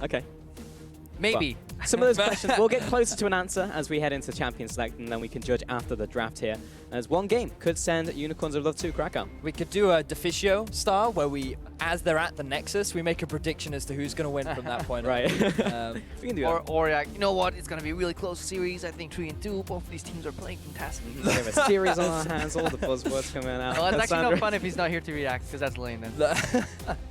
Okay. Maybe. Well, some of those questions, we'll get closer to an answer as we head into Champion Select, and then we can judge after the draft here. As one game could send Unicorns of Love to Krakow. We could do a Deficio style where we, as they're at the Nexus, we make a prediction as to who's going to win from that point on. Right. We can do that. Or like, you know what, it's going to be a really close series. I think 3-2. Both of these teams are playing fantastically. We have a series on our hands, all the buzzwords coming out. Well, it's actually not fun if he's not here to react, because that's lame then.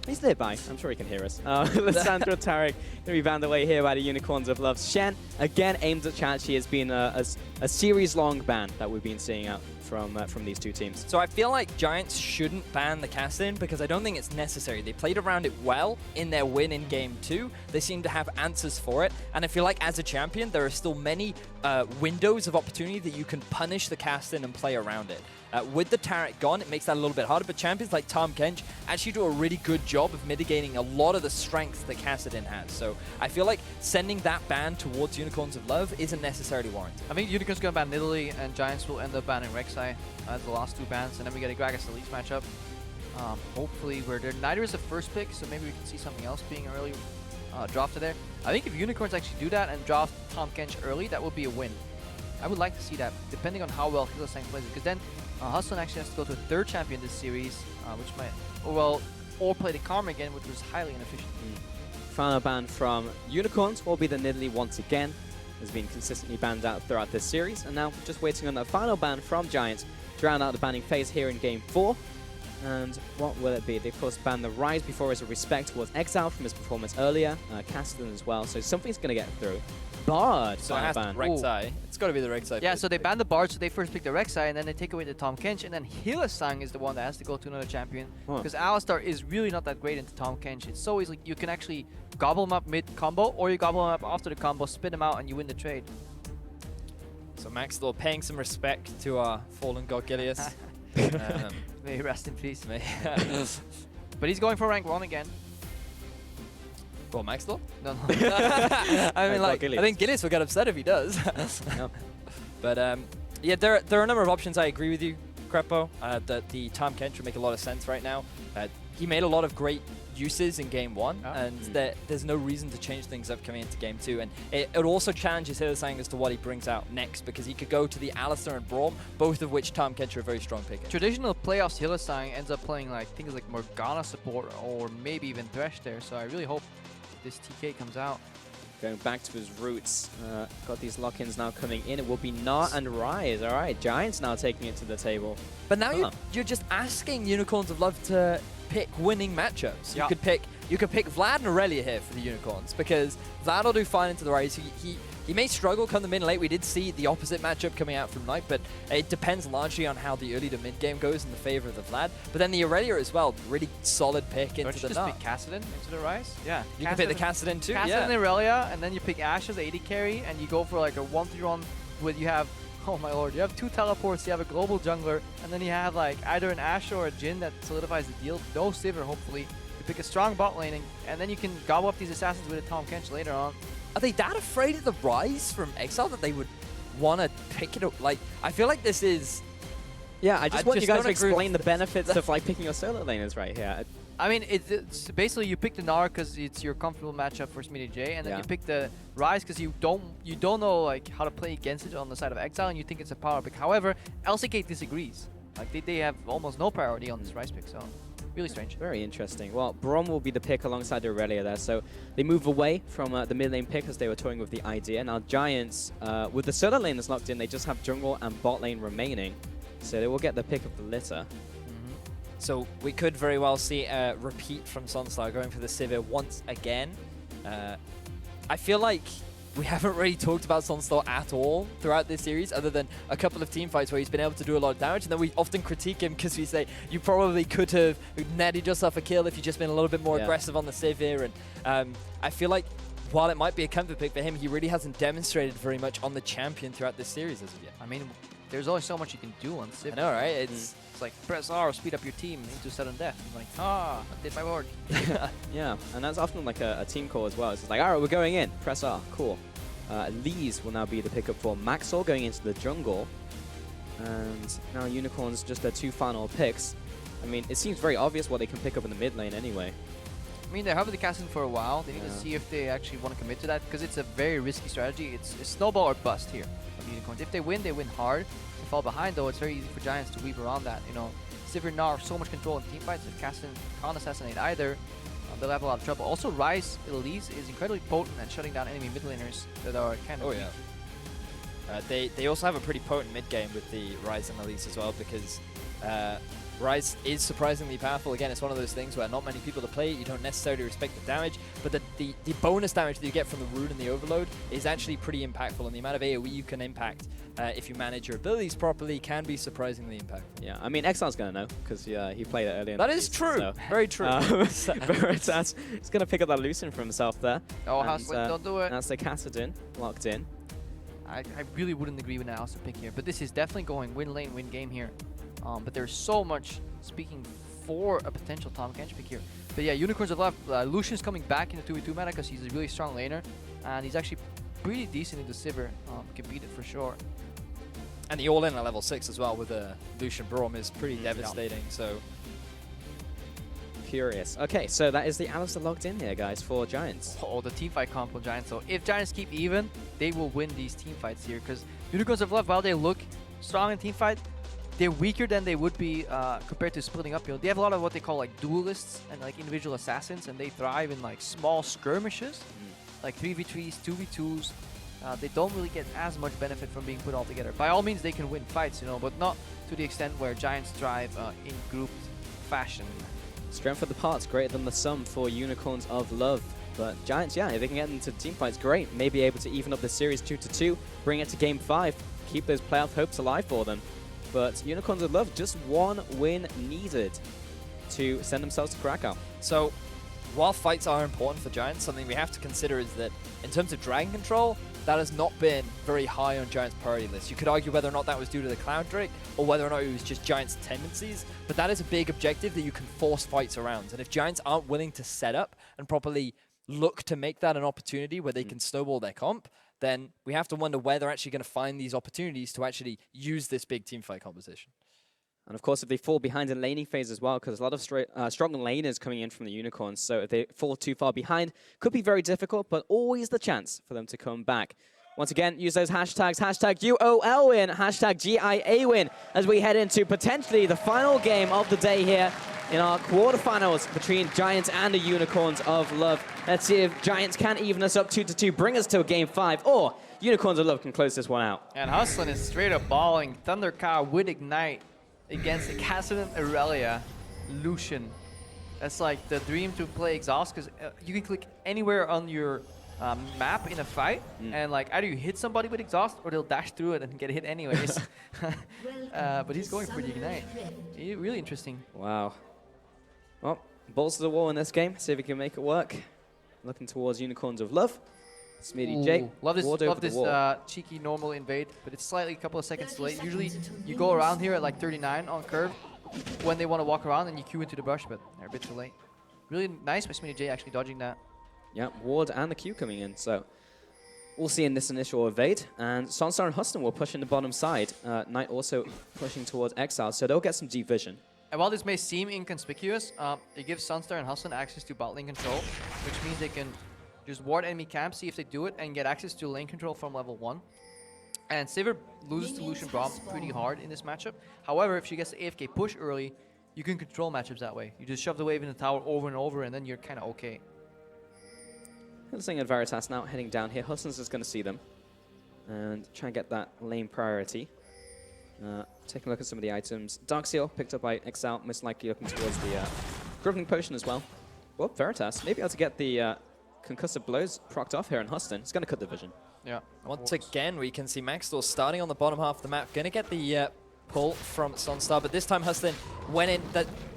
He's nearby. I'm sure he can hear us. Lissandra Tarek going to be banned away here by the Unicorns of Love. Shen, again, aimed at chat. She has been a series-long ban that we've been seeing out from these two teams. So I feel like Giants shouldn't ban the cast-in because I don't think it's necessary. They played around it well in their win in Game 2. They seem to have answers for it. And I feel like as a champion, there are still many windows of opportunity that you can punish the cast-in and play around it. With the Tarek gone, it makes that a little bit harder, but champions like Tahm Kench actually do a really good job of mitigating a lot of the strengths that Kassadin has. So I feel like sending that ban towards Unicorns of Love isn't necessarily warranted. I think Unicorns going to ban Nidalee, and Giants will end up banning Rek'Sai as the last two bans, and then we get a Gragas Elite matchup. Hopefully, where neither is the first pick, so maybe we can see something else being early drafted there. I think if Unicorns actually do that and draft Tahm Kench early, that would be a win. I would like to see that, depending on how well Hillsang plays it, because then Hustle actually has to go to a third champion this series, which might, or play the Karma again, which was highly inefficient. Final ban from Unicorns will be the Nidalee once again. Has been consistently banned out throughout this series, and now just waiting on that final ban from Giants to round out the banning phase here in Game 4. And what will it be? They of course banned the Rise before as a respect towards Exile from his performance earlier, Kassadin as well, so something's going to get through. Bard, so it has to Rek'Sai. It's got to be the Rek'Sai. Yeah, so they banned the Bard, so they first pick the Rek'Sai, and then they take away the Tahm Kench, and then Hillsang is the one that has to go to another champion. Because Alistar is really not that great into Tahm Kench. It's so easy. You can actually gobble him up mid-combo, or you gobble him up after the combo, spin him out, and you win the trade. So Maxlor paying some respect to our fallen god Gilius. May he rest in peace. But he's going for rank 1 again. Well, Maxlor? No. I mean, like, I think Gilius will get upset if he does. Yep. But yeah, there are a number of options. I agree with you, Crepo. That the Tahm Kench would make a lot of sense right now. He made a lot of great uses in Game 1, and there's no reason to change things up coming into Game 2. And it also challenges Hillsang as to what he brings out next, because he could go to the Alistar and Braum, both of which Tahm Kench are a very strong pick. Traditional playoffs, Hillsang ends up playing like things like Morgana support, or maybe even Thresh there. So I really hope this TK comes out. Going back to his roots. Got these lock-ins now coming in. It will be Gnar and Rise. All right, Giants now taking it to the table. But now you're just asking Unicorns of Love to pick winning matchups. You could pick Vlad and Aurelia here for the Unicorns, because Vlad will do fine into the Rise. He may struggle come the mid and late. We did see the opposite matchup coming out from Knight, but it depends largely on how the early to mid game goes in the favor of the Vlad. But then the Aurelia as well, really solid pick into the just pick Kassadin into the Rise? Yeah. You can pick the Kassadin too, Kassadin and Aurelia, and then you pick Ashe as AD carry, and you go for like a 1-3-1 with you have, oh my lord, you have 2 teleports, you have a global jungler, and then you have like either an Ashe or a Jhin that solidifies the deal. No Sivir, hopefully. You pick a strong bot laning, and then you can gobble up these assassins with a Tahm Kench later on. Are they that afraid of the Rise from Exile that they would want to pick it up? Like, I feel like this is... Yeah, I just want you guys to explain the benefits of like picking your solo laners right here. I mean, it's basically you pick the Gnar because it's your comfortable matchup for Smitty J, and then you pick the Rise because you don't know like how to play against it on the side of Exile, and you think it's a power pick. However, LCK disagrees. Like they have almost no priority on this Rise pick, so really strange. Very interesting. Well, Braum will be the pick alongside the Aurelia there, so they move away from the mid lane pick as they were toying with the idea. Now Giants, with the solo lane that's locked in, they just have jungle and bot lane remaining, so they will get the pick of the litter. So we could very well see a repeat from Sunstar going for the Sivir once again. I feel like we haven't really talked about Sunstar at all throughout this series, other than a couple of team fights where he's been able to do a lot of damage, and then we often critique him because we say, you probably could have netted yourself a kill if you'd just been a little bit more aggressive on the Sivir. And I feel like while it might be a comfort pick for him, he really hasn't demonstrated very much on the champion throughout this series as of yet. I mean, there's only so much you can do on Sivir. I know, right? It's like press R, speed up your team into sudden death. I'm like, I did my work. Yeah, and that's often like a team call as well. It's just like, all right, we're going in. Press R, cool. Lees will now be the pickup for Maxwell going into the jungle. And now Unicorns just their 2 final picks. I mean, it seems very obvious what they can pick up in the mid lane anyway. I mean, they're having the casting for a while. They need to see if they actually want to commit to that, because it's a very risky strategy. It's snowball or bust here of Unicorns. If they win hard. If they fall behind, though, it's very easy for Giants to weave around that. You know, Sivir and Gnar have so much control in teamfights. If Caston can't assassinate either, they'll have a lot of trouble. Also, Ryze Elise is incredibly potent at shutting down enemy mid laners that are kind of weak. They also have a pretty potent mid game with the Ryze and Elise as well, because Ryze is surprisingly powerful. Again, it's one of those things where not many people to play it, you don't necessarily respect the damage, but the bonus damage that you get from the Rune and the Overload is actually pretty impactful, and the amount of AoE you can impact if you manage your abilities properly can be surprisingly impactful. Yeah, I mean, Exile's going to know, because he played it earlier. That is true. So. Very true. Veritas is going to pick up that Lucian for himself there. Oh, Hustlin, don't do it. That's the Kassadin locked in. I really wouldn't agree with an Alistair pick here, but this is definitely going win lane, win game here. But there's so much speaking for a potential Tahm Kench pick here. But yeah, Unicorns have left. Lucian's coming back into 2v2 meta because he's a really strong laner, and he's actually pretty decent into Sivir. Can beat it for sure. And the all-in at level 6 as well with a Lucian Braum is pretty devastating. So curious. Okay, so that is the Alistair locked in here, guys, for Giants. Oh, the teamfight comp on Giants. So if Giants keep even, they will win these teamfights here, because Unicorns have left, while they look strong in teamfight, they're weaker than they would be compared to splitting up. You know, they have a lot of what they call like duelists and like individual assassins, and they thrive in like small skirmishes, like 3v3s, 2v2s. They don't really get as much benefit from being put all together. By all means, they can win fights, you know, but not to the extent where Giants thrive in grouped fashion. Strength of the parts greater than the sum for Unicorns of Love. But Giants, yeah, if they can get into team fights, great. Maybe able to even up the series 2-2, bring it to game 5, keep those playoff hopes alive for them. But Unicorns of Love, just one win needed to send themselves to Krakow. So, while fights are important for Giants, something we have to consider is that in terms of dragon control, that has not been very high on Giants' priority list. You could argue whether or not that was due to the Cloud Drake, or whether or not it was just Giants' tendencies, but that is a big objective that you can force fights around. And if Giants aren't willing to set up and properly look to make that an opportunity where they can snowball their comp, then we have to wonder where they're actually going to find these opportunities to actually use this big teamfight composition. And of course, if they fall behind in laning phase as well, because a lot of strong laners coming in from the Unicorns, so if they fall too far behind, could be very difficult, but always the chance for them to come back. Once again, use those hashtags, hashtag UOL win, hashtag GIA win, as we head into potentially the final game of the day here in our quarterfinals between Giants and the Unicorns of Love. Let's see if Giants can even us up 2-2, bring us to a game 5, or Unicorns of Love can close this one out. And Hustlin is straight up balling. Thunder Cow with Ignite against the Kassadin Aurelia Lucian. That's like the dream to play Exhaust, because you can click anywhere on your map in a fight, and like either you hit somebody with Exhaust or they'll dash through it and get hit anyways. But he's going for the Ignite. Really interesting. Wow. Well, balls to the wall in this game. See if we can make it work. Looking towards Unicorns of Love. Smitty J. Love this cheeky normal invade, but it's slightly a couple of seconds late. Usually you go around here at like 39 on curve when they want to walk around, and you queue into the brush, but they're a bit too late. Really nice by Smitty J actually dodging that. Yeah, Ward and the Q coming in, so we'll see in this initial evade. And Sunstar and Huston will push in the bottom side. Knight also pushing towards Exile, so they'll get some deep vision. And while this may seem inconspicuous, it gives Sunstar and Huston access to bot lane control, which means they can just ward enemy camps, see if they do it, and get access to lane control from level 1. And Sivir loses to Lucian Braum pretty hard in this matchup. However, if she gets the AFK push early, you can control matchups that way. You just shove the wave in the tower over and over, and then you're kind of okay. Looking at Veritas now heading down here. Huston's just going to see them and try and get that lane priority. Taking a look at some of the items. Dark Seal picked up by Exile, most likely looking towards the Crippling Potion as well. Well, Veritas may be able to get the concussive blows procced off here on Huston. It's going to cut the vision. Yeah. Once again, we can see Maxtor starting on the bottom half of the map. Going to get the pull from Sunstar, but this time Huston went in.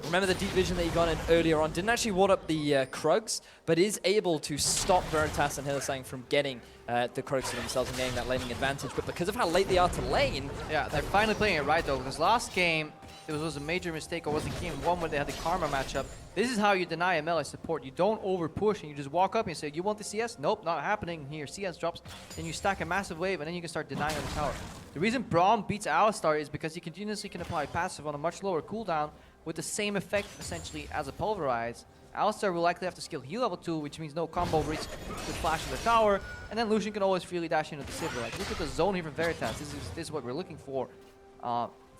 Remember the deep vision that he got in earlier on? Didn't actually ward up the Krugs, but is able to stop Veritas and Hylissang from getting the Krugs to themselves and getting that laning advantage. But because of how late they are to lane... Yeah, they're finally playing it right though, because last game, it was a major mistake, or was it game 1 where they had the Karma matchup. This is how you deny ML as support. You don't over push and you just walk up and say, you want the CS? Nope, not happening. Here, CS drops. Then you stack a massive wave and then you can start denying on the tower. The reason Braum beats Alistar is because he continuously can apply passive on a much lower cooldown with the same effect essentially as a Pulverize, Alistar will likely have to skill heal level 2, which means no combo risk with flash in the tower. And then Lucian can always freely dash into the Sivir. Like, look at the zone here from Veritas. This is what we're looking for.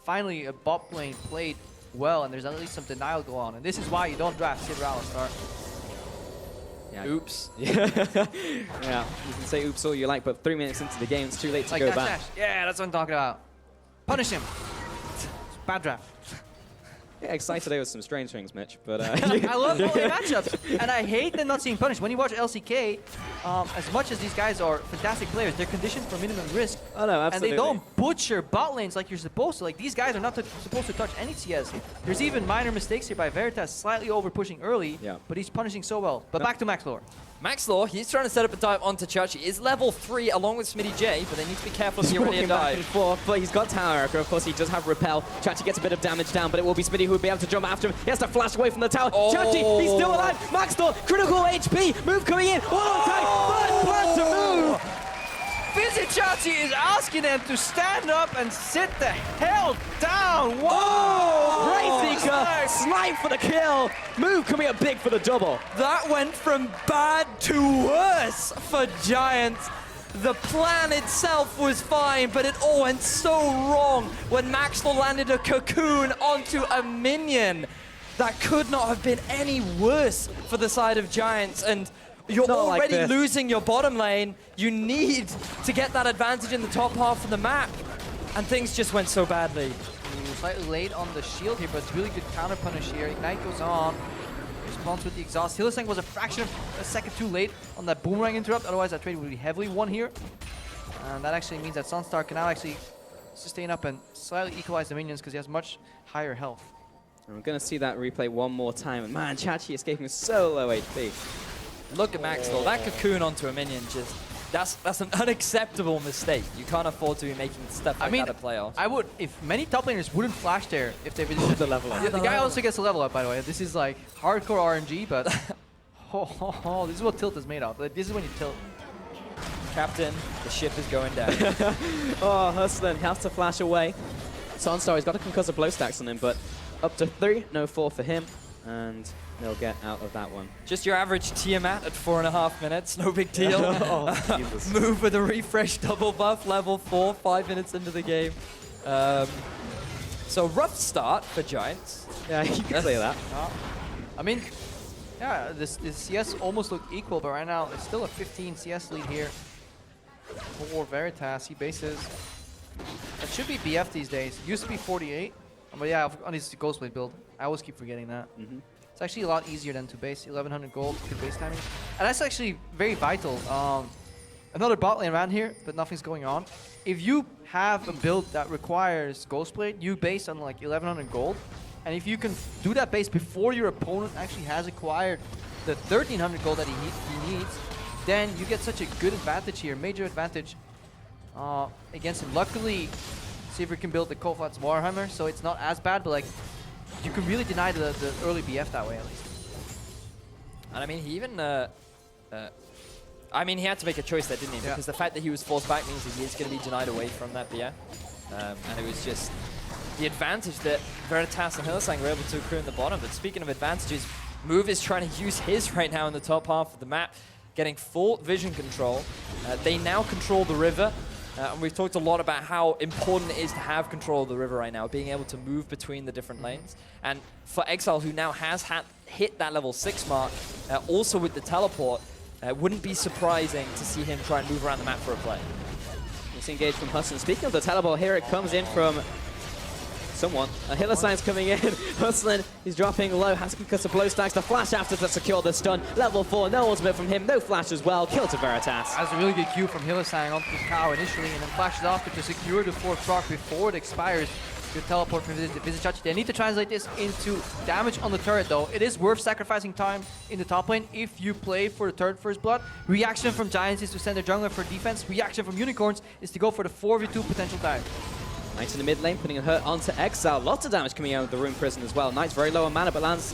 Finally, a bot lane played well, and there's at least some denial go on. And this is why you don't draft Sivir Alistar. Yeah. Oops. Yeah, you can say oops all you like, but 3 minutes into the game, it's too late to Like go dash, back. dash. Yeah, that's what I'm talking about. Punish him. Bad draft. Yeah, excited today with some strange things, Mitch, but I love all the matchups, and I hate them not seeing punished. When you watch LCK, as much as these guys are fantastic players, they're conditioned for minimum risk. Oh no, absolutely. And they don't butcher bot lanes like you're supposed to. Like, these guys are not supposed to touch any CS. There's even minor mistakes here by Veritas, slightly over pushing early, but he's punishing so well. But back to Max Lore. Max Law, he's trying to set up a dive onto Chachi. Is level 3 along with Smitty J, but they need to be careful if he already a back and dive. forth, but he's got Tower Echo. Of course, he does have Repel. Chachi gets a bit of damage down, but it will be Smitty who will be able to jump after him. He has to flash away from the tower. Oh. Chachi, he's still alive. Max Law, critical HP. Move coming in. All on tag. First blood to move. Chachi is asking them to stand up and sit the hell down. Whoa! Oh, Brayseeker, snipe for the kill. Move coming up big for the double. That went from bad to worse for Giants. The plan itself was fine, but it all went so wrong when Maxwell landed a cocoon onto a minion. That could not have been any worse for the side of Giants, and you're Not like already this. losing your bottom lane. You need to get that advantage in the top half of the map, and things just went so badly. Slightly late on the shield here, but it's really good counter punish here. Ignite goes on. Response with the exhaust. Hylissang was a fraction of a second too late on that boomerang interrupt. Otherwise, that trade would be heavily won here. And that actually means that Sunstar can now actually sustain up and slightly equalize the minions because he has much higher health. I'm going to see that replay one more time. And man, Chachi escaping so low HP. Look at Max though. That cocoon onto a minion just that's an unacceptable mistake. You can't afford to be making stuff like that at playoffs. I would, if many top laners wouldn't flash there if they really The level up. Yeah, the guy also gets a level up, by the way. This is like hardcore RNG, but this is what tilt is made of. This is when you tilt. Captain, the ship is going down. Oh, Hustling has to flash away. Sunstar, he's got a concussive blow stacks on him, but up to 3, no 4 for him, and they'll get out of that one. Just your average Tiamat at 4.5 minutes, no big deal. Oh, Jesus. Move with a refresh double buff, level 4, 5 minutes into the game. So rough start for Giants. Yeah, you can say that. I mean, yeah, this CS almost looked equal, but right now it's still a 15 CS lead here for Veritas. He bases. It should be BF these days. Used to be 48, but yeah, on his Ghostblade build. I always keep forgetting that. It's actually a lot easier than to base 1100 gold, good base timing. And that's actually very vital. Another bot lane around here, but nothing's going on. If you have a build that requires Ghostblade, you base on like 1100 gold. And if you can do that base before your opponent actually has acquired the 1300 gold that he needs, then you get such a good advantage here, major advantage against him. Luckily, Sivir can build the Koflat's Warhammer, so it's not as bad, but like, you can really deny the early BF that way, at least. And I mean, he even, I mean, he had to make a choice there, didn't he? Yeah. Because the fact that he was forced back means that he is going to be denied away from that BF. And it was just the advantage that Veritas and Hylissang were able to accrue in the bottom. But speaking of advantages, Move is trying to use his right now in the top half of the map, getting full vision control. They now control the river. And we've talked a lot about how important it is to have control of the river right now, being able to move between the different lanes. And for Exile, who now has hit that level 6 mark, also with the teleport, wouldn't be surprising to see him try and move around the map for a play. Let's engage from Hustling. Speaking of the teleport, here it comes in from someone. Hylissang's coming in. Hustling, he's dropping low, has concussive blow stacks. The flash after to secure the stun. Level 4, no ultimate from him, no flash as well. Kill to Veritas. That's a really good Q from Hylissang onto the cow initially, and then flashes off to secure the 4th proc before it expires. Good teleport from Vizichachi. They need to translate this into damage on the turret, though. It is worth sacrificing time in the top lane if you play for the turret first blood. Reaction from Giants is to send their jungler for defense. Reaction from Unicorns is to go for the 4v2 potential dive. Knight in the mid lane, putting a hurt onto Exile. Lots of damage coming out of the Rune Prison as well. Knight's very low on mana, but lands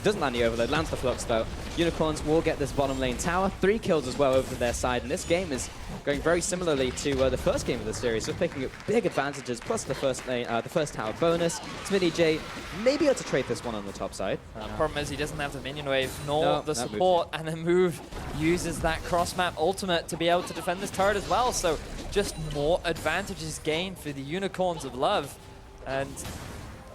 Doesn't land the overload, lands the flux though. Unicorns will get this bottom lane tower. 3 kills as well over their side, and this game is going very similarly to the first game of the series. Just picking up big advantages, plus the first lane, the first tower bonus. Smitty may be able to trade this one on the top side. Problem is he doesn't have the minion wave nor No, the that support, and the move uses that cross-map ultimate to be able to defend this turret as well. So just more advantages gained for the Unicorns of Love. And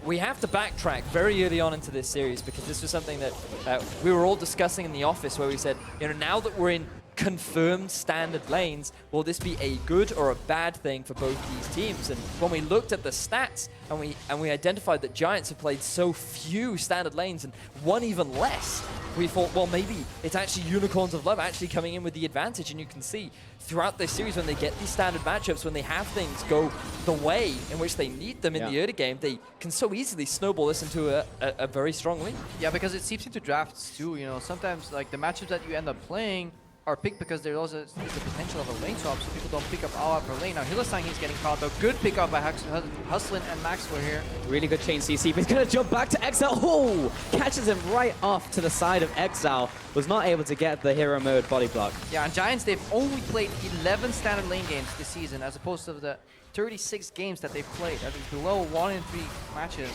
we have to backtrack very early on into this series because this was something that we were all discussing in the office, where we said, you know, now that we're in confirmed standard lanes, will this be a good or a bad thing for both these teams? And when we looked at the stats and we identified that Giants have played so few standard lanes and one even less, we thought, well, maybe it's actually Unicorns of Love actually coming in with the advantage. And you can see throughout this series, when they get these standard matchups, when they have things go the way in which they need them in the early game, they can so easily snowball this into a very strong lead. Yeah, because it seeps into drafts too. You know, sometimes like the matchups that you end up playing are picked because there also is the potential of a lane swap, so people don't pick up all per lane. Now Hillesang, he's getting caught though. Good pick up by Hustlin and Maxwell here. Really good chain CC, but he's going to jump back to Exile. Oh! Catches him right off to the side of Exile. Was not able to get the hero mode body block. Yeah, and Giants, they've only played 11 standard lane games this season, as opposed to the 36 games that they've played. That is below 1 in 3 matches.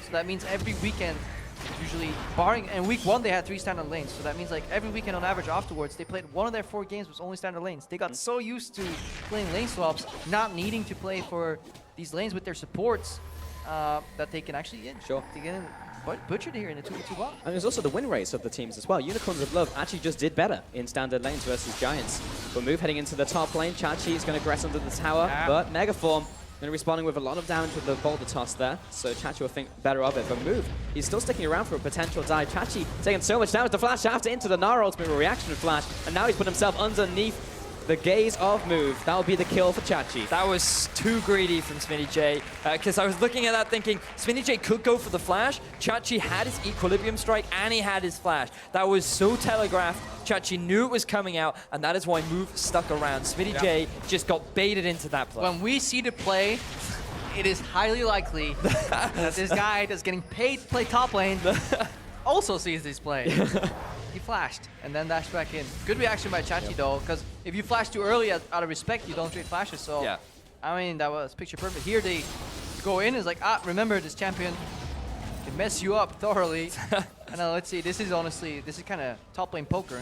So that means every weekend, usually barring, and week 1 they had 3 standard lanes, so that means like every weekend on average afterwards they played 1 of their 4 games was only standard lanes. They got so used to playing lane swaps, not needing to play for these lanes with their supports, that they can actually get butchered here in the 2v2 bot. And there's also the win rates of the teams as well. Unicorns of Love actually just did better in standard lanes versus Giants. But move heading into the top lane. Chachi is going to aggress under the tower, but Megaform going to be responding with a lot of damage with the boulder toss there. So Chachi will think better of it. But Move, he's still sticking around for a potential dive. Chachi taking so much damage. The flash after into the Nara ultimate reaction flash. And now he's put himself underneath the gaze of Move. That will be the kill for Chachi. That was too greedy from Smitty because I was looking at that thinking Smitty could go for the flash. Chachi had his equilibrium strike and he had his flash. That was so telegraphed. Chachi knew it was coming out, and that is why Move stuck around. Smitty just got baited into that play. When we see the play, it is highly likely that this guy that's getting paid to play top lane also sees this play. He flashed and then dashed back in. Good reaction by Chachi though, because if you flash too early out of respect, you don't trade flashes. So I mean, that was picture perfect. Here they go in, is like, remember this champion can mess you up thoroughly. And let's see, this is kind of top lane poker.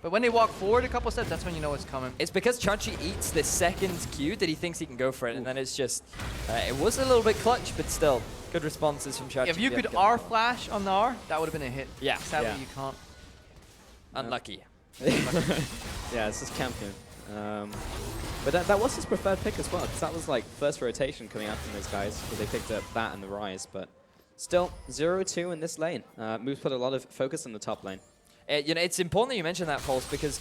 But when they walk forward a couple steps, that's when you know it's coming. It's because Chachi eats the second Q that he thinks he can go for it, and then it's just, it was a little bit clutch, but still, good responses from Chachi. If you could R flash on the R, that would have been a hit. Yeah. Sadly, you can't. Unlucky. Yeah, it's just champion. But that was his preferred pick as well, because that was like first rotation coming out from those guys, because they picked up that and the Rise. But still, 0-2 in this lane. Moves put a lot of focus on the top lane. You know, it's important that you mention that, Pulse, because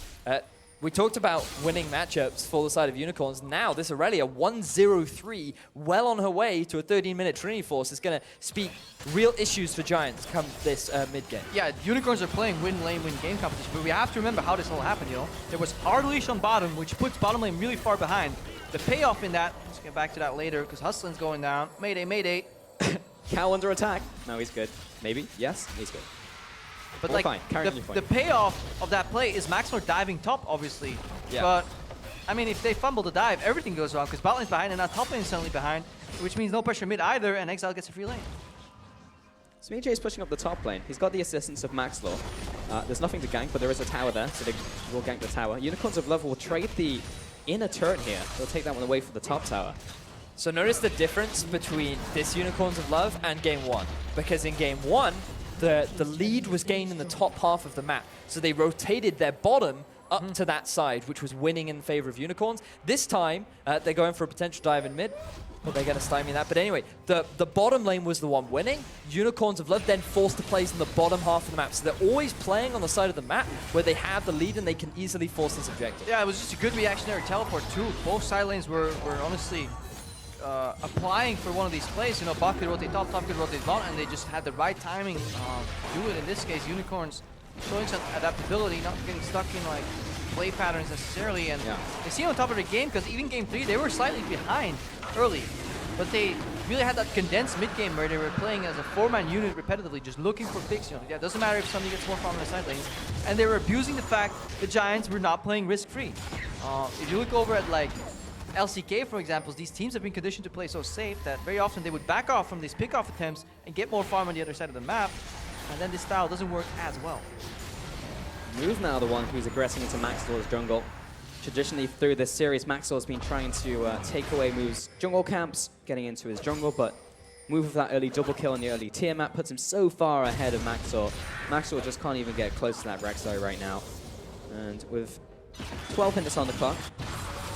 we talked about winning matchups for the side of Unicorns. Now, this Aurelia 1-0-3, well on her way to a 13-minute Trinity Force, is going to speak real issues for Giants come this mid-game. Yeah, Unicorns are playing win lane, win game competition, but we have to remember how this all happened, you know? There was hard leash on bottom, which puts bottom lane really far behind. The payoff in that, let's get back to that later, because Hustlin's going down. Mayday, mayday. Cow under attack. No, he's good. Maybe. Yes, he's good. But all like, fine. the payoff of that play is Maxwell diving top, obviously. Yeah. But, I mean, if they fumble the dive, everything goes wrong, because bot lane's behind and now top lane's suddenly behind, which means no pressure mid either, and Exile gets a free lane. So is pushing up the top lane. He's got the assistance of Max Law. There's nothing to gank, but there is a tower there, so they will gank the tower. Unicorns of Love will trade the inner turret here. They'll take that one away for the top tower. So notice the difference between this Unicorns of Love and Game 1. Because in Game 1, the lead was gained in the top half of the map. So they rotated their bottom up to that side, which was winning in favor of Unicorns. This time, they're going for a potential dive in mid. Well, they're going to stymie that. But anyway, the bottom lane was the one winning. Unicorns of Love then forced to place in the bottom half of the map. So they're always playing on the side of the map where they have the lead and they can easily force this objective. Yeah, it was just a good reactionary teleport too. Both side lanes were honestly applying for one of these plays. You know, bot could rotate top could rotate bottom, and they just had the right timing to do it. In this case, Unicorns showing some adaptability, not getting stuck in like play patterns necessarily. And they see on top of the game, because even game 3, they were slightly behind early. But they really had that condensed mid-game where they were playing as a 4-man unit repetitively, just looking for picks. You know, yeah, it doesn't matter if somebody gets more farm on the side lanes. And they were abusing the fact the Giants were not playing risk-free. If you look over at like LCK, for example, these teams have been conditioned to play so safe that very often they would back off from these pick-off attempts and get more farm on the other side of the map. And then this style doesn't work as well. Move now the one who's aggressing into Maxwell's jungle. Traditionally through this series, Maxwell's been trying to take away Move's jungle camps, getting into his jungle, but Move with that early double kill on the early tier map puts him so far ahead of Maxwell. Maxwell just can't even get close to that Rek'Sai right now. And with 12 minutes on the clock,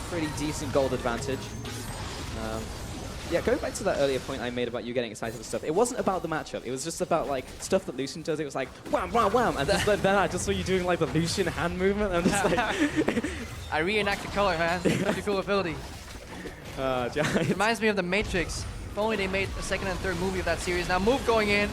pretty decent gold advantage. Yeah, going back to that earlier point I made about you getting excited for stuff, it wasn't about the matchup. It was just about like stuff that Lucian does. It was like wham, wham, wham, and then I just saw you doing like the Lucian hand movement. And just like I reenact the color, man. Such a cool ability. Giants. Reminds me of the Matrix. If only they made a second and third movie of that series. Now Move going in.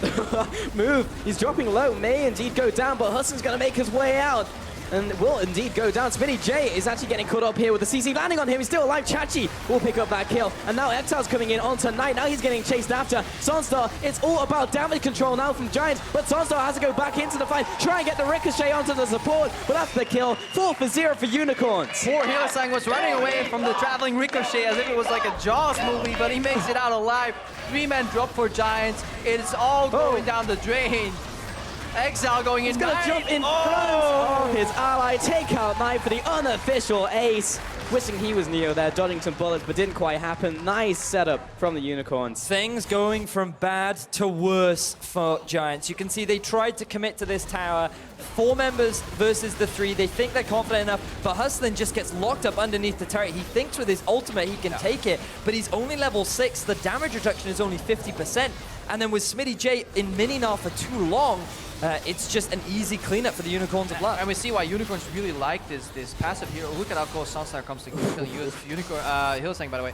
Move. He's dropping low. May indeed go down, but Hudson's gonna make his way out. And will indeed go down. Smitty J is actually getting caught up here with the CC landing on him. He's still alive. Chachi will pick up that kill. And now Exile's coming in onto Knight. Now he's getting chased after. Sunstar, it's all about damage control now from Giants. But Sunstar has to go back into the fight. Try and get the Ricochet onto the support. But that's the kill. 4 for 0 for Unicorns. Poor Hylissang was running away from the traveling Ricochet as if it was like a Jaws movie, but he makes it out alive. 3-man drop for Giants. It's all going down the drain. Exile going in. He's gonna jump in front of his ally, take out Knight for the unofficial ace. Wishing he was Neo there, dodging some bullets, but didn't quite happen. Nice setup from the Unicorns. Things going from bad to worse for Giants. You can see they tried to commit to this tower. 4 members versus the 3. They think they're confident enough, but Hustlin just gets locked up underneath the turret. He thinks with his ultimate he can take it, but he's only level 6. The damage reduction is only 50%. And then with Smitty J in mini now for too long, it's just an easy cleanup for the Unicorns of Luck. And we see why Unicorns really like this passive here. Look at how close Sunstar comes to killing Hylissang, by the way.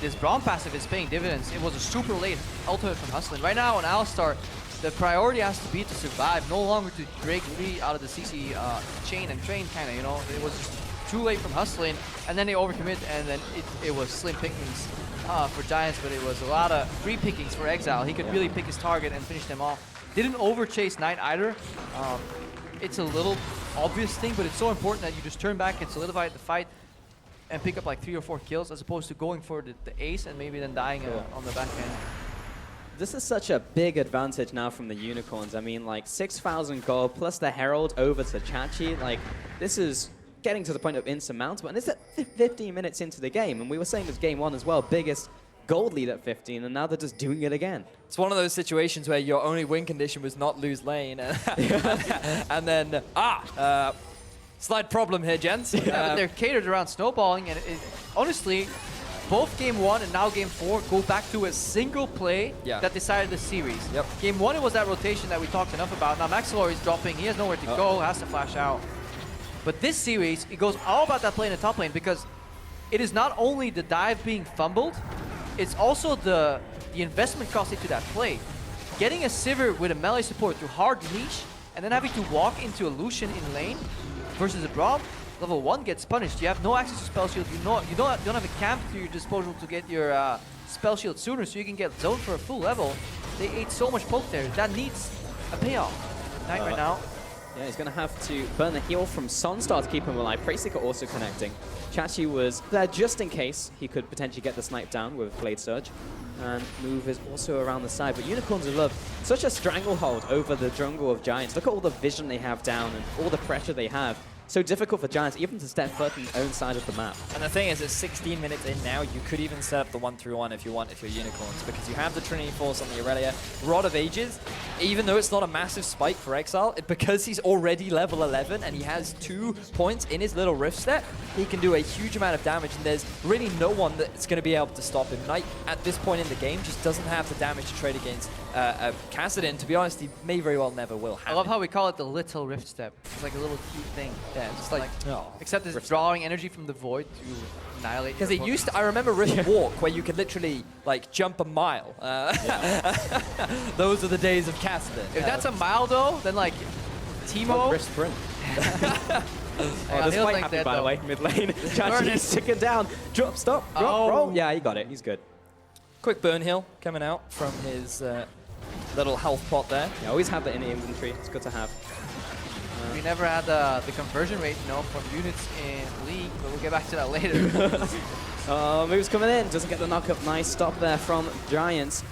This Braum passive is paying dividends. It was a super late ultimate from Hustlin. Right now on Alistar, the priority has to be to survive, no longer to break free out of the CC chain and train, kind of, you know. It was just too late from Hustlin, and then they overcommit, and then it was slim pickings for Giants, but it was a lot of free pickings for Exile. He could really pick his target and finish them off. Didn't overchase Knight either. It's a little obvious thing, but it's so important that you just turn back and solidify the fight and pick up like 3 or 4 kills as opposed to going for the ace and maybe then dying on the back end. This is such a big advantage now from the Unicorns. I mean, like 6,000 gold plus the Herald over to Chachi. Like, this is getting to the point of insurmountable. And it's at 15 minutes into the game. And we were saying this game 1 as well, biggest gold lead at 15, and now they're just doing it again. It's one of those situations where your only win condition was not lose lane. And then, slight problem here, gents. But they're catered around snowballing, and honestly, both game 1 and now game 4 go back to a single play that decided the series. Yep. Game 1, it was that rotation that we talked enough about. Now Maxwell is dropping, he has nowhere to go, has to flash out. But this series, it goes all about that play in the top lane, because it is not only the dive being fumbled, it's also the investment cost into that play. Getting a Sivir with a melee support through hard leash, and then having to walk into a Lucian in lane versus a Braum, level 1 gets punished. You have no access to spell shield. You don't have a camp to your disposal to get your spell shield sooner, so you can get zoned for a full level. They ate so much poke there. That needs a payoff. Knight right now. Yeah, he's going to have to burn the heal from Sunstar to keep him alive. Prasika also connecting. Chachi was there just in case he could potentially get the snipe down with Blade Surge. And Move is also around the side. But Unicorns of Love, such a stranglehold over the jungle of Giants. Look at all the vision they have down and all the pressure they have. So difficult for Giants even to step foot on their own side of the map. And the thing is, it's 16 minutes in now. You could even set up the 1-3-1 if you want, if you're Unicorns, because you have the Trinity Force on the Aurelia. Rod of Ages, even though it's not a massive spike for Exile, because he's already level 11 and he has 2 points in his little Rift Step, he can do a huge amount of damage, and there's really no one that's going to be able to stop him. Knight, at this point in the game, just doesn't have the damage to trade against Kassadin. To be honest, he may very well never will have I love how we call it the little Rift Step. It's like a little cute thing. Yeah, just like except it's drawing energy from the void to annihilate. Because it used to, I remember Rift Walk, where you could literally like jump a mile. Those are the days of Kassadin. If that's a mile though, then like Teemo. Rift Sprint. This might happen, by the way, mid lane. Chachi's ticking down. Drop, stop, drop, roll. Yeah, he got it. He's good. Quick burn heal coming out from his little health pot there. Yeah, always have that in the inventory. It's good to have. We never had the conversion rate, from units in League, but we'll get back to that later. Moves coming in. Doesn't get the knock-up. Nice stop there from Giants.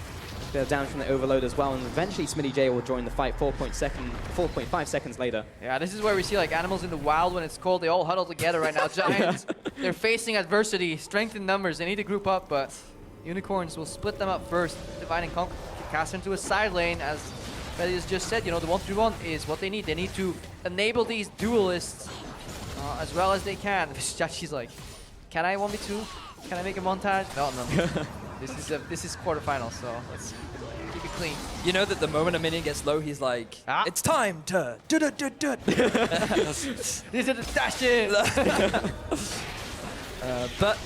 Bit of damage from the overload as well, and eventually Smitty J will join the fight 4.5 seconds later. Yeah, this is where we see like animals in the wild when it's cold. They all huddle together right now. Giants, they're facing adversity, strength in numbers. They need to group up, but Unicorns will split them up first. Divide and Conquer, cast into a side lane. As Betty has just said, the 1-3-1 is what they need. They need to enable these duelists as well as they can. She's like, can I 1v2? Can I make a montage? No. This is quarterfinals, so let's keep it clean. You know that the moment a minion gets low, he's like, it's time to This is the dash in. But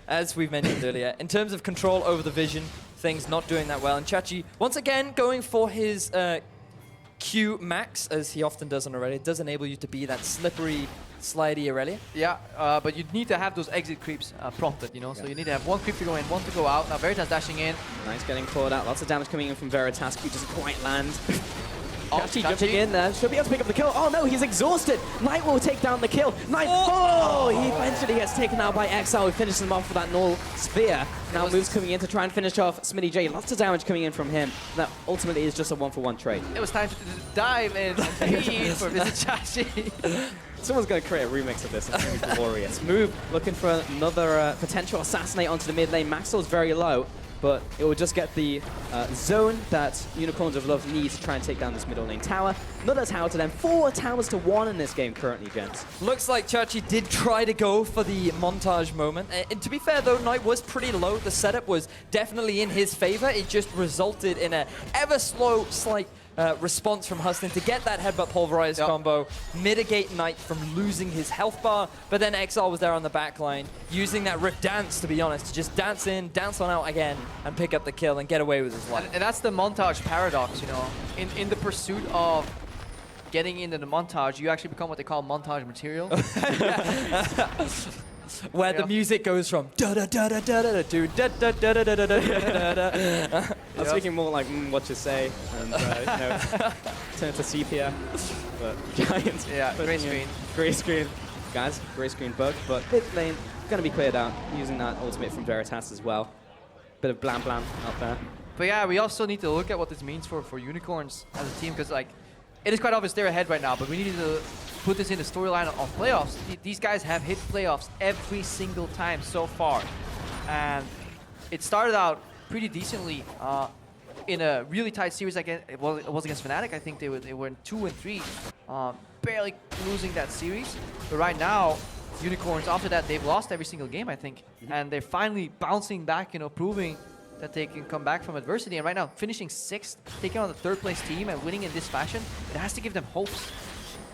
as we've mentioned earlier, in terms of control over the vision, things not doing that well. And Chachi, once again, going for his Q max, as he often does on Aurelia. It does enable you to be that slippery, slidey Aurelia. Yeah, but you need to have those exit creeps prompted, So you need to have one creep to go in, one to go out. Now Veritas dashing in. Nice getting clawed out. Lots of damage coming in from Veritas. Q doesn't quite land. Chachi Chachi. jumping in there. Should be able to pick up the kill. Oh no, he's exhausted. Knight will take down the kill. Knight, he eventually gets taken out by Exile, who finishes him off with that null sphere. Now moves coming in to try and finish off Smitty J. Lots of damage coming in from him. That ultimately is just a 1-for-1 trade. It was time to dive in for Visit Chachi. Someone's going to create a remix of this. It's going to be glorious. Move looking for another potential assassinate onto the mid lane. Maxwell's very low, but it will just get the zone that Unicorns of Love need to try and take down this middle lane tower. Another tower to them. 4 towers to 1 in this game currently, gents. Looks like Chachi did try to go for the montage moment. And to be fair, though, Knight was pretty low. The setup was definitely in his favor. It just resulted in a ever slow, slight response from Huston to get that headbutt pulverize combo, mitigate Knight from losing his health bar, but then Exile was there on the back line, using that Rift Dance, to be honest, to just dance in, dance on out again, and pick up the kill and get away with his life. And that's the montage paradox, In the pursuit of getting into the montage, you actually become what they call montage material. Where the music goes from da da da da da da to da da da da da da da da. I'm speaking more like what you say, and turn it to sepia. But Giants, gray screen. Gray screen, guys, gray screen bug. But mid lane going to be cleared out using that ultimate from Veritas as well. Bit of blam blam out there. But yeah, we also need to look at what this means for Unicorns as a team, because it is quite obvious they're ahead right now, but we need to put this in the storyline of playoffs. These guys have hit playoffs every single time so far. And it started out pretty decently in a really tight series. It was against Fnatic. I think they were in 2 and 3, barely losing that series. But right now, Unicorns, after that, they've lost every single game, I think. And they're finally bouncing back, proving that they can come back from adversity. And right now, finishing 6th, taking on the 3rd place team and winning in this fashion, it has to give them hopes.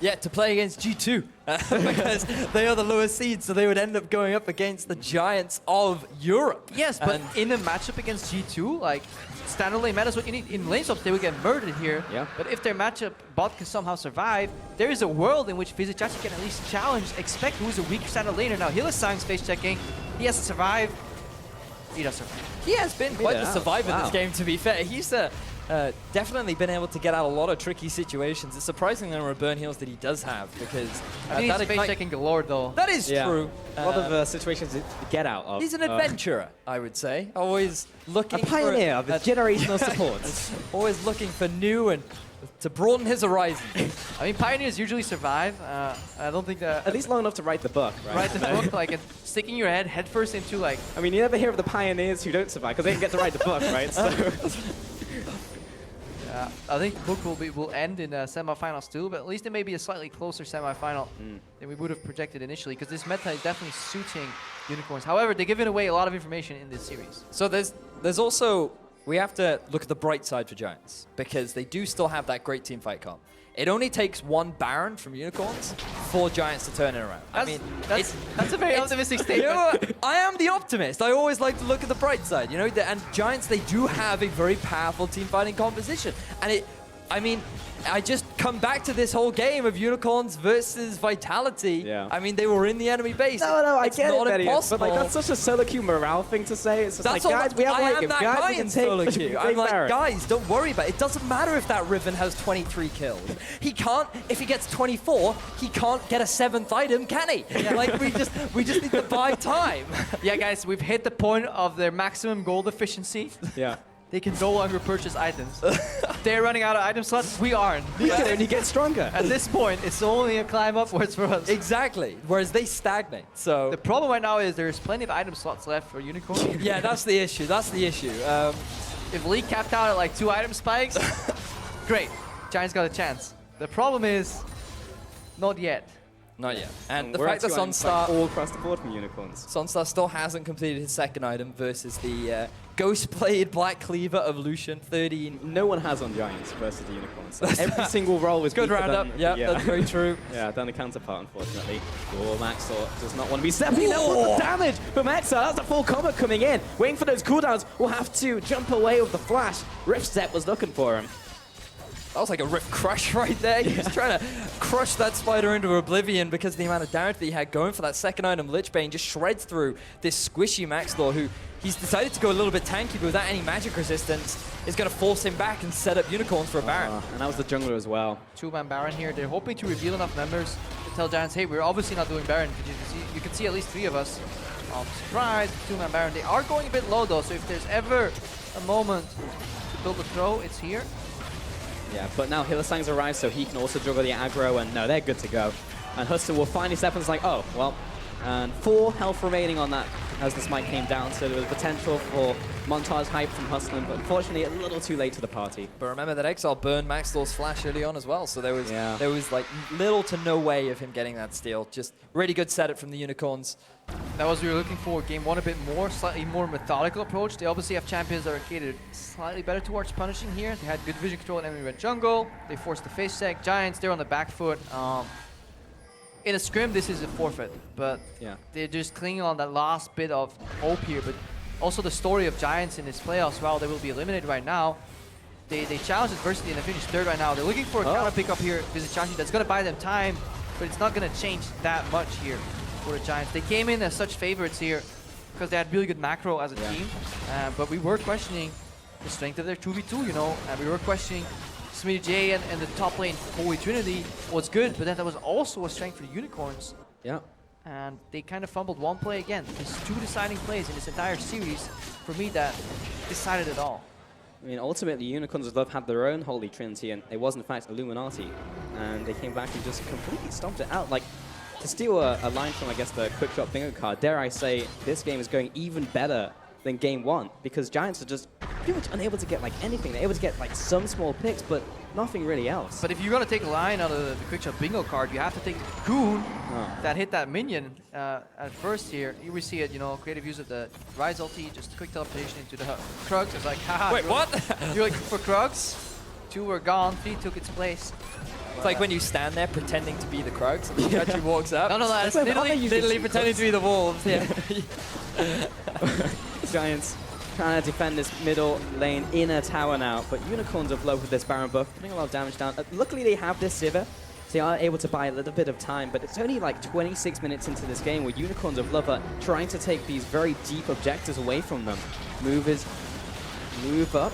Yeah, to play against G2, because they are the lowest seed, so they would end up going up against the Giants of Europe. Yes, but in a matchup against G2, standard lane meta is what you need. In lane swaps, they would get murdered here. Yeah. But if their matchup bot can somehow survive, there is a world in which Vizichachi can at least challenge, expect who is a weaker standard laner. Now, Hillesang's face checking. He has to survive. He does survive. He has been quite the survivor in this game, to be fair. He's definitely been able to get out a lot of tricky situations. It's surprising the number of burn heals that he does have, because he's face checking galore, though. That is true. A lot of situations to get out of. He's an adventurer, I would say. Always looking a pioneer of generational support. Always looking for new and to broaden his horizon. I mean, pioneers usually survive. I don't think that... At least long enough to write the book, right? Write the book, and sticking your head headfirst into, I mean, you never hear of the pioneers who don't survive, because they didn't get to write the book, right? So... I think the book will end in semifinals too, but at least it may be a slightly closer semifinal than we would have projected initially, because this meta is definitely suiting Unicorns. However, they're giving away a lot of information in this series. So there's also, we have to look at the bright side for Giants, because they do still have that great team fight comp. It only takes 1 Baron from Unicorns for Giants to turn it around. That's a very optimistic statement. I am the optimist. I always like to look at the bright side, and Giants, they do have a very powerful team fighting composition. And I just come back to this whole game of Unicorns versus Vitality. Yeah. I mean, they were in the enemy base. No, I It's get not it, Betty, impossible. but like that's such a solo queue morale thing to say. It's just That's like, all. guys, we have I like am if that guys guy we can in take solo the queue. big I'm like, Baron. guys, don't worry about it. It doesn't matter if that Riven has 23 kills. He can't. If he gets 24, he can't get a 7th item, can he? Like we just need to buy time. Yeah, guys, we've hit the point of their maximum gold efficiency. Yeah. They can no longer purchase items. They're running out of item slots. We aren't. We can only get stronger. At this point, it's only a climb upwards for us. Exactly. Whereas they stagnate. So The problem right now is there's plenty of item slots left for Unicorn. yeah, that's the issue. That's the issue. If Lee capped out at like 2 item spikes, great. Giants got a chance. The problem is, not yet. Not yet. And the We're fact that actually Sunstar all across the board from Unicorns. Sunstar still hasn't completed his 2nd item versus the Ghost-Blade Black Cleaver of Lucian 13. No one has on Giants versus the Unicorns. Every single role is Good weaker roundup. than- Yeah, that's very true. Yeah, than the counterpart, unfortunately. Oh, Maxor does not want to be stepping up with the damage from Maxor. That's a full combo coming in. Waiting for those cooldowns. Will have to jump away with the flash. Rift Step was looking for him. That was like a Rift Crush right there. He was trying to crush that spider into oblivion because of the amount of damage that he had going for that 2nd item. Lichbane just shreds through this squishy Maxlor, who he's decided to go a little bit tanky, but without any magic resistance, is going to force him back and set up Unicorns for a Baron. And that was the jungler as well. 2-man Baron here. They're hoping to reveal enough members to tell Giants, hey, we're obviously not doing Baron. You can see at least 3 of us. Surprise, 2-man Baron. They are going a bit low though, so if there's ever a moment to build a throw, it's here. Yeah, but now Hylissang's arrived, so he can also juggle the aggro, and no, they're good to go. And Huston will finally step in and it's like, oh, well, and 4 health remaining on that as the smite came down, so there was potential for montage hype from Huston, but unfortunately a little too late to the party. But remember that Exile burned Maxlor's flash early on as well, so there was like little to no way of him getting that steal. Just really good setup from the Unicorns. That was what we were looking for. Game 1 a bit more, slightly more methodical approach. They obviously have champions that are catered slightly better towards punishing here. They had good vision control in enemy red jungle. They forced the face check. Giants, they're on the back foot. In a scrim, this is a forfeit, but Yeah. they're just clinging on that last bit of hope here. But also the story of Giants in this playoffs, while they will be eliminated right now, they challenged adversity and they finished 3rd right now. They're looking for a counter pick up here, Vizichachi, that's going to buy them time, but it's not going to change that much here for the Giants. They came in as such favorites here because they had really good macro as a team, but we were questioning the strength of their 2v2, you know, and we were questioning Smitty J and the top lane Holy Trinity was good, but then that was also a strength for the Unicorns. Yeah. And they kind of fumbled one play again. There's 2 deciding plays in this entire series for me that decided it all. I mean, ultimately, Unicorns of Love had their own Holy Trinity, and it was in fact Illuminati, and they came back and just completely stomped it out. Like, to steal a line from, I guess, the quick shot bingo card, dare I say, this game is going even better than game 1, because Giants are just pretty much unable to get like anything. They're able to get like some small picks, but nothing really else. But if you're going to take a line out of the quick shot bingo card, you have to take Goon that hit that minion at first here. Here we see it, you know, creative use of the Rise ulti, just quick teleportation into the Krugs. It's like, haha. Wait, what? You're looking for Krugs. 2 were gone, 3 took its place. It's like when you stand there pretending to be the Krugs, and the judge walks up. No, that's Wait, but literally pretending to be the wolves. Yeah. Giants trying to defend this middle lane inner tower now, but Unicorns of Love with this Baron buff, putting a lot of damage down. Luckily they have this Sivir, so they are able to buy a little bit of time, but it's only like 26 minutes into this game where Unicorns of Love are trying to take these very deep objectives away from them. Move up.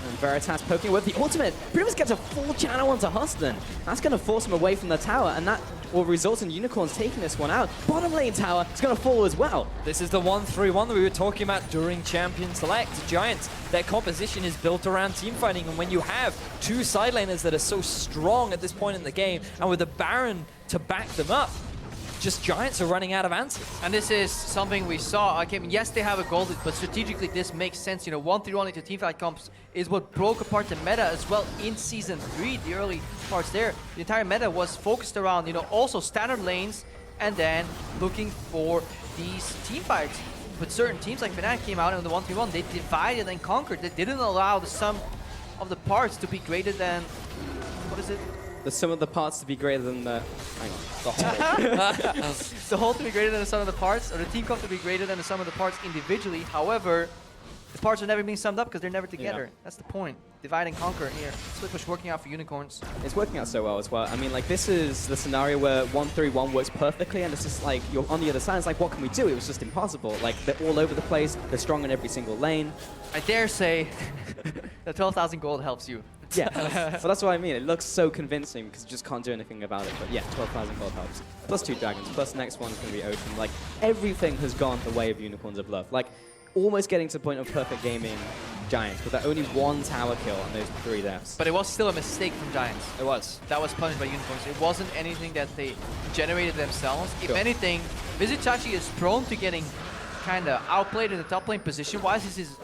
And Veritas poking with the ultimate. Pretty much gets a full channel onto Huston. That's going to force him away from the tower, and that will result in Unicorns taking this one out. Bottom lane tower is going to fall as well. This is the 1-3-1 that we were talking about during Champion Select. Giants, their composition is built around team fighting, and when you have 2 side laners that are so strong at this point in the game, and with a Baron to back them up, just Giants are running out of answers. And this is something we saw. I mean, yes, they have a gold, but strategically this makes sense. You know, 1-3-1 into teamfight comps is what broke apart the meta as well in Season 3, the early parts there. The entire meta was focused around, you know, also standard lanes and then looking for these teamfights. But certain teams like Fnatic came out in the 1-3-1, they divided and conquered. They didn't allow the sum of the parts to be greater than, what is it? The sum of the parts to be greater than the... Hang on. The whole. The whole to be greater than the sum of the parts, or the team comp to be greater than the sum of the parts individually. However, the parts are never being summed up because they're never together. Yeah. That's the point. divide and conquer here. Split push working out for Unicorns. It's working out so well as well. I mean, like, this is the scenario where 1-3-1 works perfectly, and it's just like, you're on the other side, it's like, what can we do? It was just impossible. Like, they're all over the place, they're strong in every single lane. I dare say that 12,000 gold helps you. Yeah, so that's what I mean. It looks so convincing because you just can't do anything about it. But yeah, 12,000 gold helps. Plus 2 dragons, plus the next one's going to be Ocean. Like, everything has gone the way of Unicorns of Love. Like, almost getting to the point of perfect gaming Giants with that only 1 tower kill on those 3 deaths. But it was still a mistake from Giants. It was. That was punished by Unicorns. It wasn't anything that they generated themselves. If Sure. anything, Vizicachi is prone to getting kind of outplayed in the top lane position-wise. This is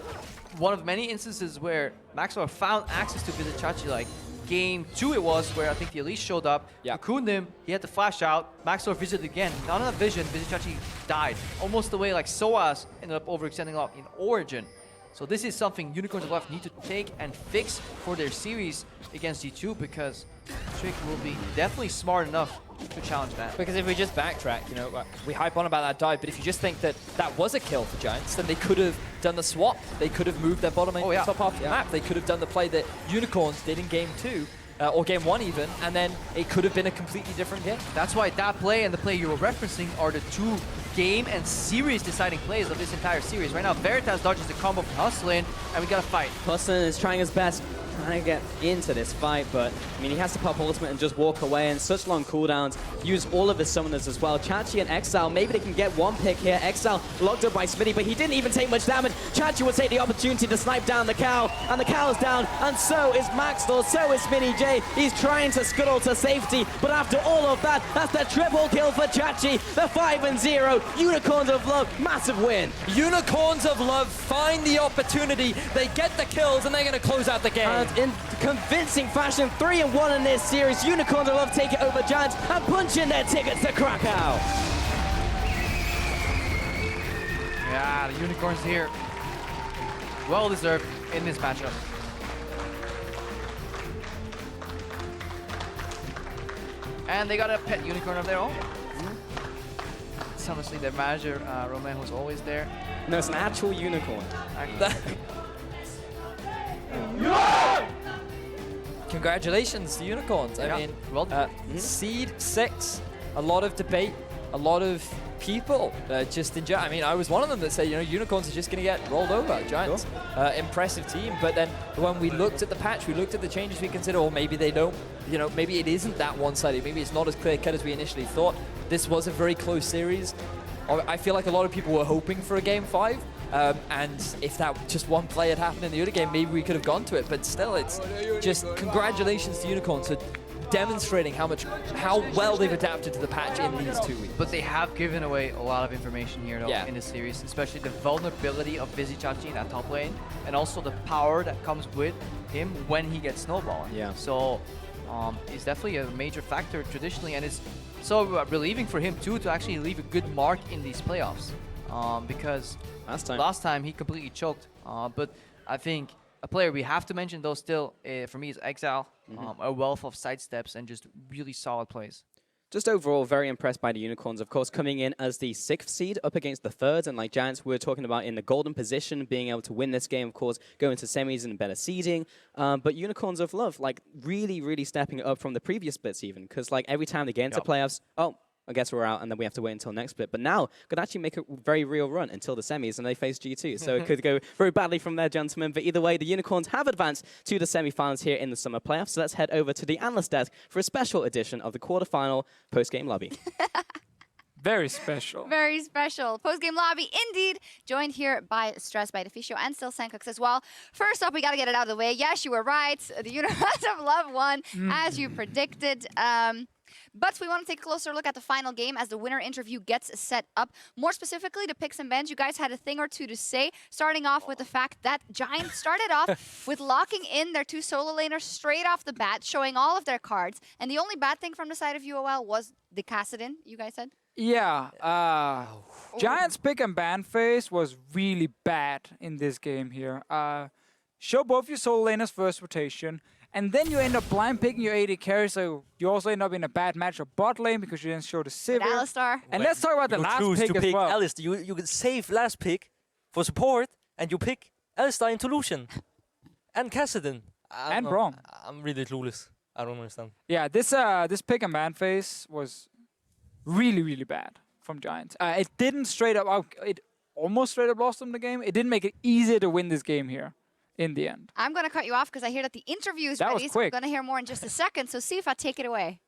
one of many instances where Maxwell found access to Vizicachi, like game 2 it was, where I think the Elise showed up, cocooned him, he had to flash out, Maxwell visited again, not enough vision, Vizicachi died. Almost the way like Soaz ended up overextending a lot in Origin. So this is something Unicorns of Love need to take and fix for their series against G2, because Trick will be definitely smart enough to challenge that. Because if we just backtrack, you know, we hype on about that dive, but if you just think that that was a kill for Giants, then they could have done the swap. They could have moved their bottom lane to the top half of the map. They could have done the play that Unicorns did in game 2, or game 1 even, and then it could have been a completely different game. That's why that play and the play you were referencing are the 2 game and series deciding plays of this entire series. Right now, Veritas dodges the combo from Hustlin, and we got a fight. Hustlin is trying his best, trying to get into this fight, but I mean, he has to pop ultimate and just walk away, and such long cooldowns. Use all of his summoners as well. Chachi and Exile, maybe they can get 1 pick here. Exile locked up by Smitty, but he didn't even take much damage. Chachi will take the opportunity to snipe down the cow, and the cow is down, and so is Maxdor, so is Smitty J. He's trying to scuttle to safety, but after all of that, that's the triple kill for Chachi. The 5-0, Unicorns of Love, massive win. Unicorns of Love find the opportunity, they get the kills, and they're going to close out the game. And in convincing fashion, 3-1 in this series. Unicorns of Love take it over Giants and punch in their tickets to Krakow. Yeah, the Unicorns here. Well deserved in this matchup. And they got a pet unicorn of their own. It's honestly their manager, Romain, who's always there. No, it's an actual unicorn. Congratulations to Unicorns. I mean, well done. Seed 6, a lot of debate, a lot of people just enjoy. I mean, I was one of them that said, you know, Unicorns are just going to get rolled over. Giants, impressive team. But then when we looked at the patch, we looked at the changes we consider, or maybe they don't, you know, maybe it isn't that one-sided. Maybe it's not as clear-cut as we initially thought. This was a very close series. I feel like a lot of people were hoping for a Game 5. And if that just one play had happened in the other game, maybe we could have gone to it. But still, it's just congratulations to Unicorns for demonstrating how well they've adapted to the patch in these 2 weeks. But they have given away a lot of information here though, in this series, especially the vulnerability of Vizicachi in that top lane, and also the power that comes with him when he gets snowballing. Yeah. So it's definitely a major factor traditionally, and it's so relieving for him too to actually leave a good mark in these playoffs. Because last time he completely choked. But I think a player we have to mention though still, for me, is Exile. A wealth of sidesteps and just really solid plays. Just overall, very impressed by the Unicorns, of course, coming in as the 6th seed up against the 3rd. And like Giants, we were talking about in the golden position, being able to win this game, of course, go into semis and better seeding. But Unicorns of Love, like, really, really stepping it up from the previous splits even. Because, like, every time they get into playoffs, I guess we're out, and then we have to wait until next split. But now, could actually make a very real run until the semis, and they face G2. So it could go very badly from there, gentlemen. But either way, the Unicorns have advanced to the semifinals here in the summer playoffs. So let's head over to the analyst desk for a special edition of the quarterfinal post-game lobby. Very special. Very special. Post-game lobby, indeed. Joined here by Stress, by Deficio, and still Sankux as well. First up, we got to get it out of the way. Yes, you were right. The Unicorns of Love won, as you predicted. But we want to take a closer look at the final game as the winner interview gets set up. More specifically, the picks and bans. You guys had a thing or two to say, starting off with the fact that Giants started off with locking in their 2 solo laners straight off the bat, showing all of their cards. And the only bad thing from the side of UOL was the Kassadin, you guys said? Yeah, Giants pick and ban phase was really bad in this game here. Show both your solo laners first rotation, and then you end up blind picking your AD carry, so you also end up in a bad match of bot lane because you didn't show the Sivir. Alistar. And let's talk about the last pick as well. Alistar. You can save last pick for support, and you pick Alistar into Lucian. And Kassadin. And Braum. I'm really clueless. I don't understand. Yeah, this pick and ban phase was really, really bad from Giants. It didn't straight up, it almost straight up lost them the game. It didn't make it easier to win this game here in the end. I'm going to cut you off because I hear that the interview is That ready. was So we're quick. going to hear more in just a second. So Sifa, take it away.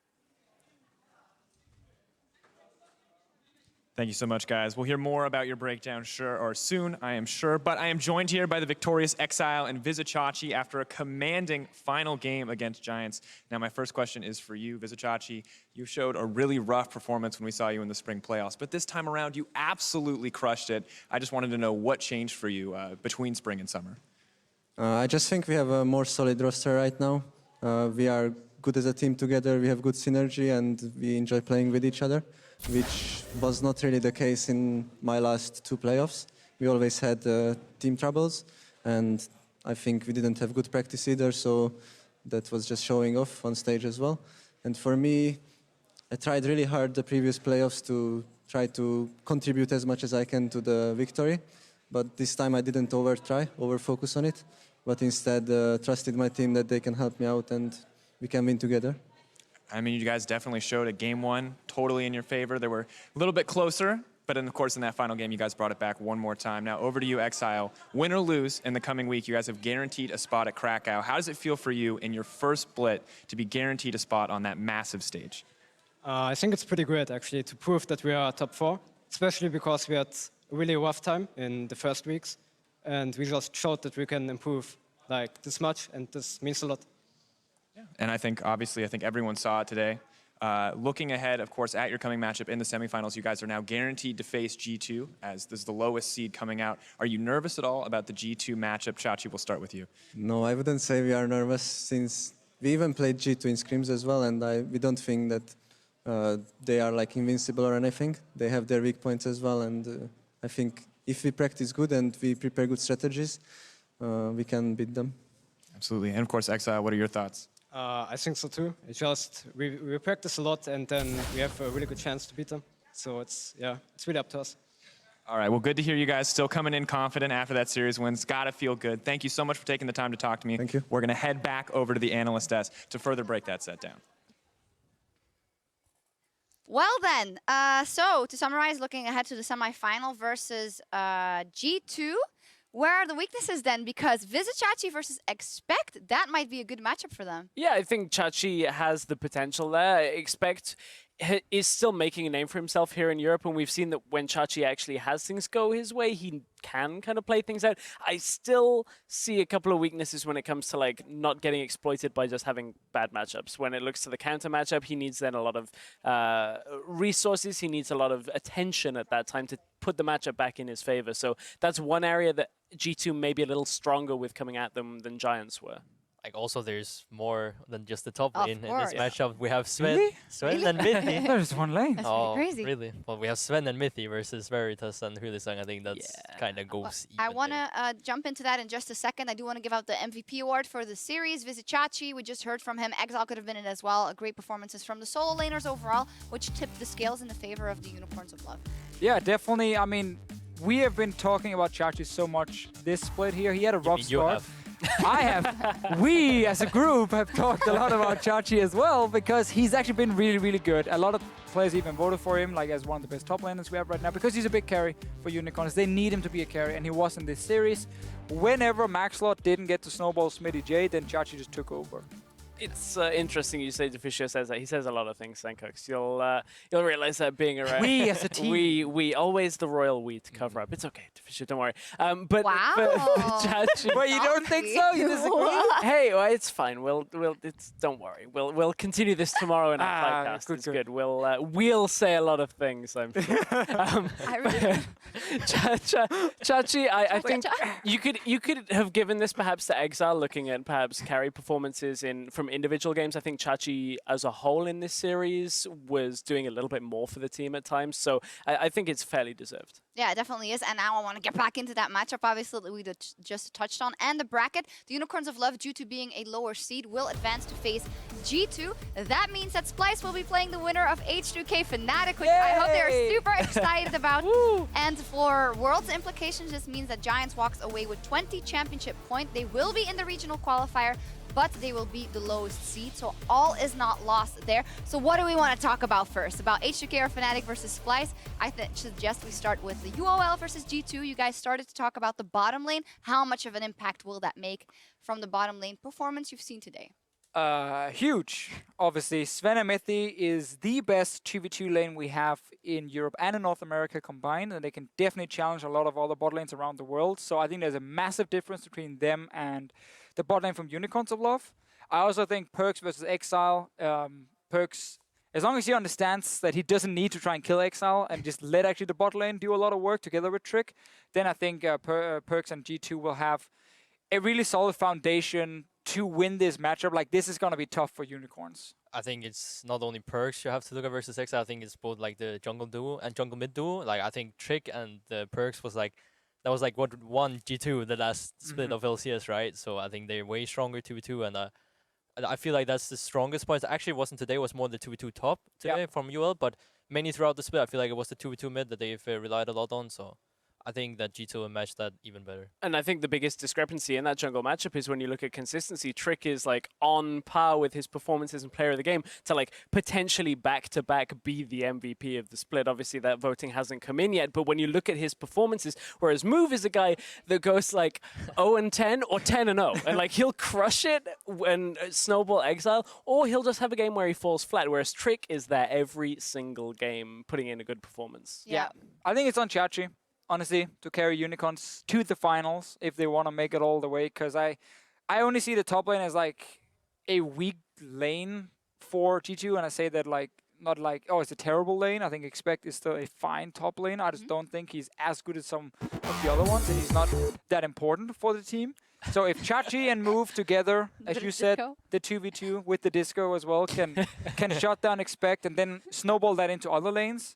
Thank you so much, guys. We'll hear more about your breakdown soon, I am sure. But I am joined here by the victorious Exile and Vizicachi after a commanding final game against Giants. Now, my first question is for you, Vizicachi. You showed a really rough performance when we saw you in the spring playoffs, but this time around, you absolutely crushed it. I just wanted to know what changed for you between spring and summer. I just think we have a more solid roster right now. We are good as a team together, we have good synergy, and we enjoy playing with each other, which was not really the case in my last 2 playoffs. We always had team troubles, and I think we didn't have good practice either, so that was just showing off on stage as well. And for me, I tried really hard the previous playoffs to try to contribute as much as I can to the victory, but this time I didn't over-focus on it, but instead trusted my team that they can help me out and we can win together. I mean, you guys definitely showed it. Game 1, totally in your favor. They were a little bit closer, but of course, in that final game, you guys brought it back one more time. Now, over to you, Exile. Win or lose in the coming week, you guys have guaranteed a spot at Krakow. How does it feel for you in your first split to be guaranteed a spot on that massive stage? I think it's pretty great, actually, to prove that we are top 4, especially because we had a really rough time in the first weeks, and we just showed that we can improve like this much, and this means a lot. And I think, obviously, everyone saw it today. Looking ahead, of course, at your coming matchup in the semifinals, you guys are now guaranteed to face G2, as this is the lowest seed coming out. Are you nervous at all about the G2 matchup? Chachi, we'll start with you. No, I wouldn't say we are nervous, since we even played G2 in scrims as well, and we don't think that they are like invincible or anything. They have their weak points as well, and I think if we practice good and we prepare good strategies, we can beat them. Absolutely. And of course, Exile, what are your thoughts? I think so too. It's just we practice a lot, and then we have a really good chance to beat them. So it's really up to us. All right, well, good to hear you guys still coming in confident after that series win. It's got to feel good. Thank you so much for taking the time to talk to me. Thank you. We're going to head back over to the analyst desk to further break that set down. Well then, so to summarize, looking ahead to the semifinal versus G2, where are the weaknesses then? Because Vizicachi versus Expect, that might be a good matchup for them. Yeah, I think Chachi has the potential there. Expect is still making a name for himself here in Europe, and we've seen that when Chachi actually has things go his way, he can kind of play things out. I still see a couple of weaknesses when it comes to like not getting exploited by just having bad matchups. When it looks to the counter matchup, he needs then a lot of resources. He needs a lot of attention at that time to put the matchup back in his favor. So that's one area that G2 may be a little stronger with coming at them than Giants were. Like also, there's more than just the top Of lane in course. this matchup. We have Sven, Really? Sven and Mithy. There's one lane. That's Oh, pretty crazy. really? Well, we have Sven and Mithy versus Veritas and Hulisang. I think that's kind of goes I even want there. to jump into that in just a second. I do want to give out the MVP award for the series. Vizicachi, we just heard from him. Exile could have been in as well. Great performances from the solo laners overall, which tipped the scales in the favor of the Unicorns of Love. Yeah, definitely. I mean, we have been talking about Chachi so much this split here. He had a rough You start. have. I have. We, as a group, have talked a lot about Chachi as well, because he's actually been really, really good. A lot of players even voted for him like as one of the best top laners we have right now, because he's a big carry for Unicorns. They need him to be a carry, and he was in this series. Whenever Maxlot didn't get to snowball Smitty J, then Chachi just took over. It's interesting you say Deficio says that. He says a lot of things, Sankox. You'll realize that being around. We as a team. We always the royal we to cover up. It's okay, Deficio, don't worry. But Wow. Chachi, But you don't think so? You disagree? hey, well, it's fine. Don't worry. We'll continue this tomorrow in our podcast. Good, It's good. good. We'll say a lot of things, I'm sure. I really Chachi, I think Chachi. you could have given this perhaps to Exile, looking at perhaps carry performances from individual games. I think Chachi as a whole in this series was doing a little bit more for the team at times, so I think it's fairly deserved. Yeah, it definitely is. And now I want to get back into that matchup, obviously, that we just touched on. And the bracket, the Unicorns of Love, due to being a lower seed, will advance to face G2. That means that Splice will be playing the winner of H2K Fnatic, which I hope they're Yay! super excited about. And for Worlds implications, this means that Giants walks away with 20 championship points. They will be in the regional qualifier but they will be the lowest seed, so all is not lost there. So what do we want to talk about first? About H2K or Fnatic versus Splice? I suggest we start with the UOL versus G2. You guys started to talk about the bottom lane. How much of an impact will that make from the bottom lane performance you've seen today? Huge. Obviously, Sven and Mithi is the best 2v2 lane we have in Europe and in North America combined, and they can definitely challenge a lot of other bot lanes around the world. So I think there's a massive difference between them and the bot lane from Unicorns of Love. I also think Perks versus Exile, Perks, as long as he understands that he doesn't need to try and kill Exile and just let actually the bot lane do a lot of work together with Trick, then I think Perks and G2 will have a really solid foundation to win this matchup. Like, this is going to be tough for Unicorns. I think it's not only Perks you have to look at versus X. I think it's both like the jungle duo and jungle mid duo. Like, I think Trick and the Perks was like, that was like what won G2 the last split of LCS, right? So I think they're way stronger 2v2, and I feel like that's the strongest point. Actually, it wasn't today, it was more the 2v2 top today from UOL, but mainly throughout the split, I feel like it was the 2v2 mid that they've relied a lot on. So I think that G2 will match that even better. And I think the biggest discrepancy in that jungle matchup is when you look at consistency. Trick is like on par with his performances and player of the game to like potentially back-to-back be the MVP of the split. Obviously that voting hasn't come in yet, but when you look at his performances, whereas Move is a guy that goes like 0-10 or 10-0, and like he'll crush it when Snowball Exile, or he'll just have a game where he falls flat, whereas Trick is there every single game putting in a good performance. Yeah. I think it's on Chachi, honestly, to carry Unicorns to the finals if they want to make it all the way, because I only see the top lane as like a weak lane for G2, and I say that like not like, oh, it's a terrible lane. I think Expect is still a fine top lane. I just don't think he's as good as some of the other ones, and he's not that important for the team. So if Chachi and Move together, as you said, the 2v2 with the disco as well, can shut down Expect and then snowball that into other lanes,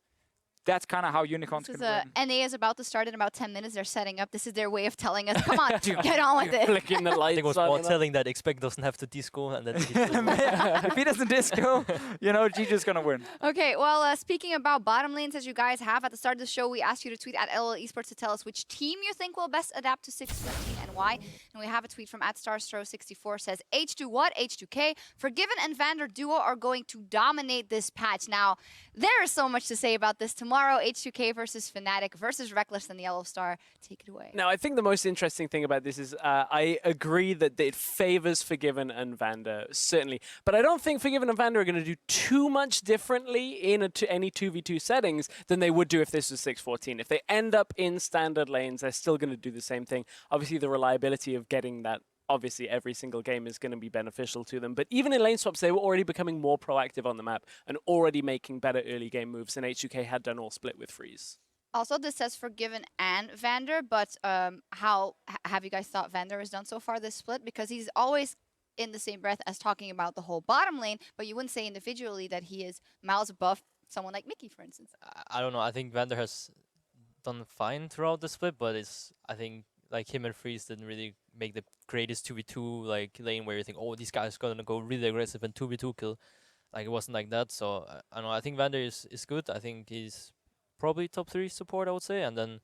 that's kind of how Unicorns can win. NA is about to start in about 10 minutes. They're setting up. This is their way of telling us, come on, get on with it. Flicking the lights. I think it was more telling that Expect doesn't have to disco, and then if he doesn't disco, you know, Gigi's going to win. Okay, well, speaking about bottom lanes, as you guys have, at the start of the show, we asked you to tweet at LoL eSports to tell us which team you think will best adapt to 614 and why. And we have a tweet from @Starstro64 says, H2 what? H2K. Forgiven and Vander duo are going to dominate this patch. Now, there is so much to say about this tomorrow. H2K versus Fnatic versus Reckless and the Yellow Star. Take it away. Now, I think the most interesting thing about this is I agree that it favors Forgiven and Vander, certainly. But I don't think Forgiven and Vander are going to do too much differently in any 2v2 settings than they would do if this was 614. If they end up in standard lanes, they're still going to do the same thing. Obviously, the reliability of getting that obviously every single game is going to be beneficial to them. But even in lane swaps, they were already becoming more proactive on the map and already making better early game moves than H2K had done all split with Freeze. Also, this says Forgiven and Vander, but how have you guys thought Vander has done so far this split? Because he's always in the same breath as talking about the whole bottom lane, but you wouldn't say individually that he is miles above someone like Mickey, for instance. I don't know. I think Vander has done fine throughout the split, but I think like him and Freeze didn't really make the greatest 2v2 like lane where you think, oh, these guys are gonna go really aggressive and 2v2 kill. Like, it wasn't like that. So I don't know. I think Vander is good. I think he's probably top 3 support, I would say. And then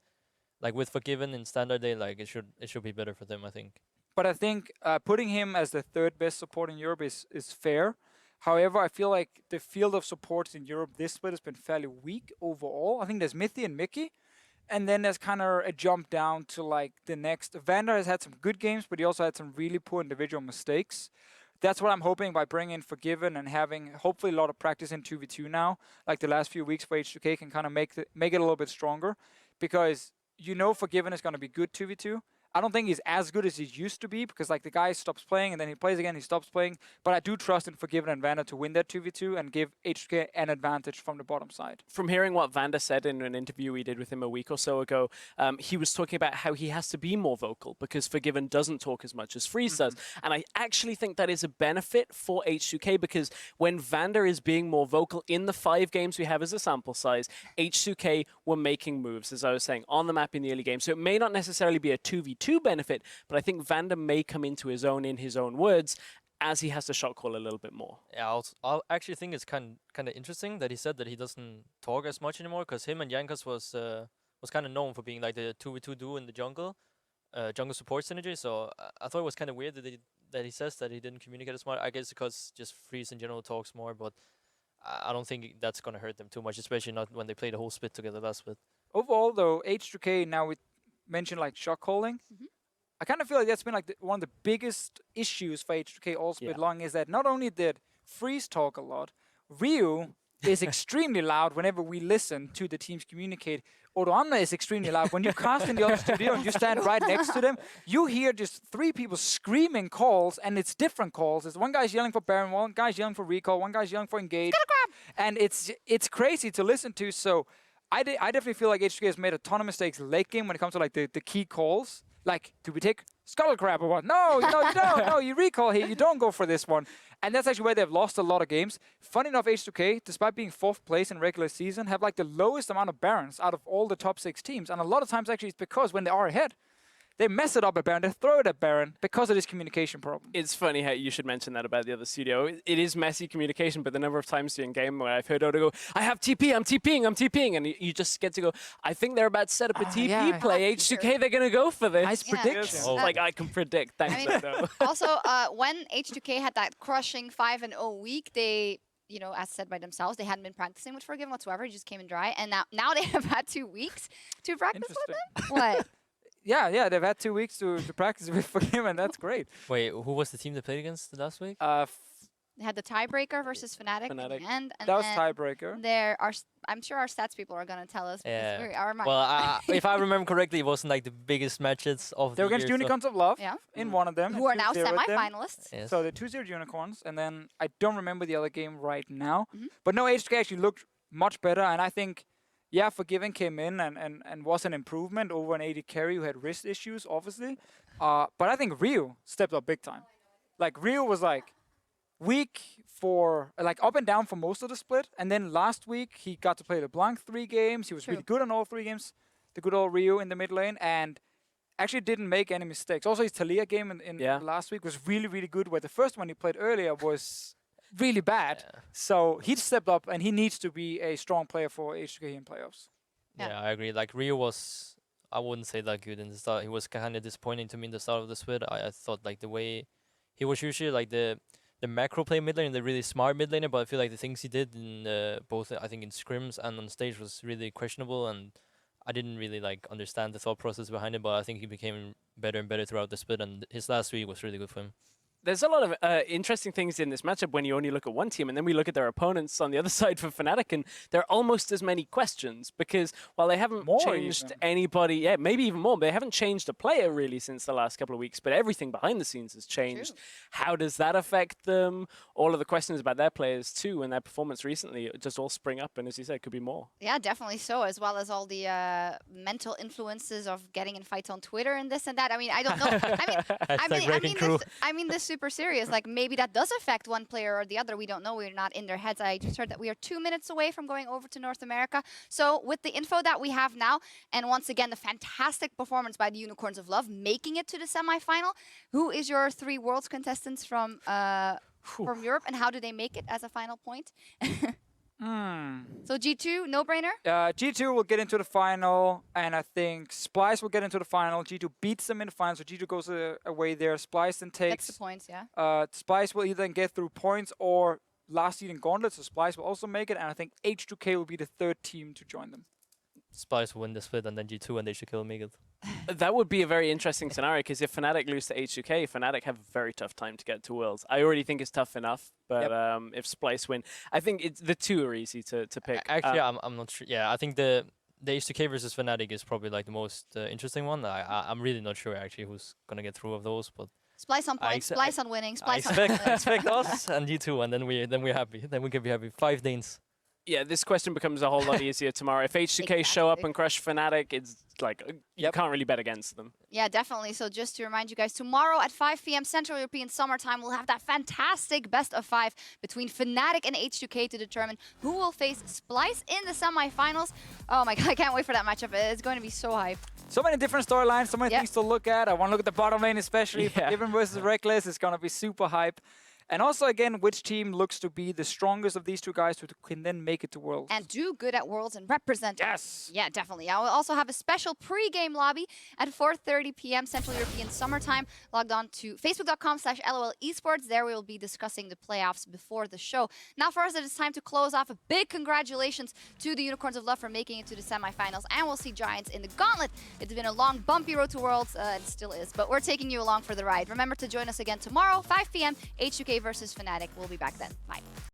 like with Forgiven in standard day, like it should be better for them, I think. But I think putting him as the 3rd best support in Europe is fair. However, I feel like the field of supports in Europe this split has been fairly weak overall. I think there's Mithi and Mickey. And then there's kind of a jump down to like the next. Vander has had some good games, but he also had some really poor individual mistakes. That's what I'm hoping by bringing Forgiven and having hopefully a lot of practice in 2v2 now, like the last few weeks for H2K can kind of make it a little bit stronger. Because you know Forgiven is going to be good 2v2. I don't think he's as good as he used to be because like the guy stops playing and then he plays again, he stops playing. But I do trust in Forgiven and Vander to win that 2v2 and give HK an advantage from the bottom side. From hearing what Vander said in an interview we did with him a week or so ago, he was talking about how he has to be more vocal because Forgiven doesn't talk as much as Freeze does. And I actually think that is a benefit for H2K because when Vander is being more vocal in the 5 games we have as a sample size, H2K were making moves, as I was saying, on the map in the early game. So it may not necessarily be a 2v2 benefit, but I think Vander may come into his own in his own words as he has to shot call a little bit more. Yeah, I actually think it's kind of interesting that he said that he doesn't talk as much anymore because him and Yankas was kind of known for being like the 2v2 duo in the jungle support synergy. So I thought it was kind of weird that they that he says that he didn't communicate as much. I guess because just Freeze in general talks more, but I don't think that's gonna hurt them too much, especially not when they play the whole split together last split. Overall, though, H2K, now we mentioned like shot calling. I kind of feel like that's been like one of the biggest issues for H2K all split long, is that not only did Freeze talk a lot, Ryu is extremely loud whenever we listen to the teams communicate. Odoamna is extremely loud. When you cast in the other studio and you stand right next to them, you hear just 3 people screaming calls, and it's different calls. It's one guy's yelling for Baron, one guy's yelling for recall, one guy's yelling for engage. And it's crazy to listen to. So I definitely feel like H2K has made a ton of mistakes late game when it comes to like the key calls. Like, do we take Scuttle Crab or what? No, you don't. No, you recall here. You don't go for this one. And that's actually where they've lost a lot of games. Funny enough, H2K, despite being 4th place in regular season, have like the lowest amount of Barons out of all the top 6 teams. And a lot of times actually it's because when they are ahead, they mess it up at Baron, they throw it at Baron because of this communication problem. It's funny how you should mention that about the other studio. It is messy communication, but the number of times in game where I've heard Odo go, I have TP, I'm TPing, and you just get to go, I think they're about to set up a TP play. H2K, they're going to go for this. Nice prediction. Like, I can predict. Thanks, Odo. Also, when H2K had that crushing 5-0 week, they, you know, as said by themselves, they hadn't been practicing with Forgiven whatsoever. It just came in dry. And now they have had 2 weeks to practice with them. What? Yeah, they've had 2 weeks to practice with Forgiven. That's great. Wait, who was the team they played against the last week? They had the tiebreaker versus Fnatic in the end. And that was tiebreaker. I'm sure our stats people are going to tell us. Yeah. Well, if I remember correctly, it wasn't like the biggest matches of they were the against year, Unicorns of Love in one of them. Who are now semi-finalists. Yes. So the 2-0 Unicorns, and then I don't remember the other game right now. But no, H2K actually looked much better, and I think, Forgiven came in and was an improvement over an AD carry who had wrist issues, obviously. But I think Ryu stepped up big time. Like, Ryu was like weak for, like, up and down for most of the split. And then last week, he got to play the Blanc 3 games. He was really good on all 3 games. The good old Ryu in the mid lane. And actually didn't make any mistakes. Also, his Talia game in last week was really, really good, where the first one he played earlier was really bad. So he stepped up, and he needs to be a strong player for H2K in playoffs. Yeah, I agree. Like, Ryu was, I wouldn't say that good in the start. He was kind of disappointing to me in the start of the split. I thought like the way he was usually like the macro play mid lane, the really smart mid laner, but I feel like the things he did in both, I think in scrims and on stage was really questionable, and I didn't really like understand the thought process behind it, but I think he became better and better throughout the split, and his last week was really good for him. There's a lot of interesting things in this matchup when you only look at one team, and then we look at their opponents on the other side for Fnatic, and there are almost as many questions, because while they haven't changed anybody, maybe even more, they haven't changed a player really since the last couple of weeks, but everything behind the scenes has changed. How does that affect them? All of the questions about their players too, and their performance recently just all spring up, and as you said, could be more. Yeah, definitely so, as well as all the mental influences of getting in fights on Twitter and this and that. I mean, I don't know. I mean this super serious. Like, maybe that does affect one player or the other. We don't know. We're not in their heads. I just heard that we are 2 minutes away from going over to North America. So with the info that we have now, and once again, the fantastic performance by the Unicorns of Love, making it to the semifinal, who is your 3 Worlds contestants from Europe, and how do they make it as a final point? So G2, no-brainer? G2 will get into the final, and I think Splice will get into the final. G2 beats them in the final, so G2 goes away there. Splice then takes... That's the points, yeah. Splice will either get through points or last seed in Gauntlet, so Splice will also make it, and I think H2K will be the 3rd team to join them. Splice will win the split, and then G2 and H2K will make it. That would be a very interesting scenario, because if Fnatic lose to H2K, Fnatic have a very tough time to get to Worlds. I already think it's tough enough, but if Splice win, I think the 2 are easy to pick. Actually, I'm not sure. Yeah, I think the H2K versus Fnatic is probably like the most interesting one. I'm really not sure actually who's gonna get through of those, but Splice on points, Splice on winning, Splice on winning. I expect us and G2, and then we're happy. Then we can be happy. 5 Danes. Yeah, this question becomes a whole lot easier tomorrow. If H2K show up and crush Fnatic, it's like you can't really bet against them. Yeah, definitely. So just to remind you guys, tomorrow at 5 p.m. Central European Summer Time, we'll have that fantastic best of 5 between Fnatic and H2K to determine who will face Splice in the semifinals. Oh my god, I can't wait for that matchup. It's going to be so hype. So many different storylines, so many things to look at. I want to look at the bottom lane especially. Forgiven versus Reckless is going to be super hype. And also, again, which team looks to be the strongest of these two guys who can then make it to Worlds. And do good at Worlds and represent. Yes. Yeah, definitely. I will also have a special pre-game lobby at 4:30 p.m. Central European Summertime. Logged on to facebook.com/LOL eSports. There we will be discussing the playoffs before the show. Now for us, it is time to close off. A big congratulations to the Unicorns of Love for making it to the semifinals. And we'll see Giants in the gauntlet. It's been a long, bumpy road to Worlds. It still is. But we're taking you along for the ride. Remember to join us again tomorrow, 5 p.m. H2K versus Fnatic. We'll be back then. Bye.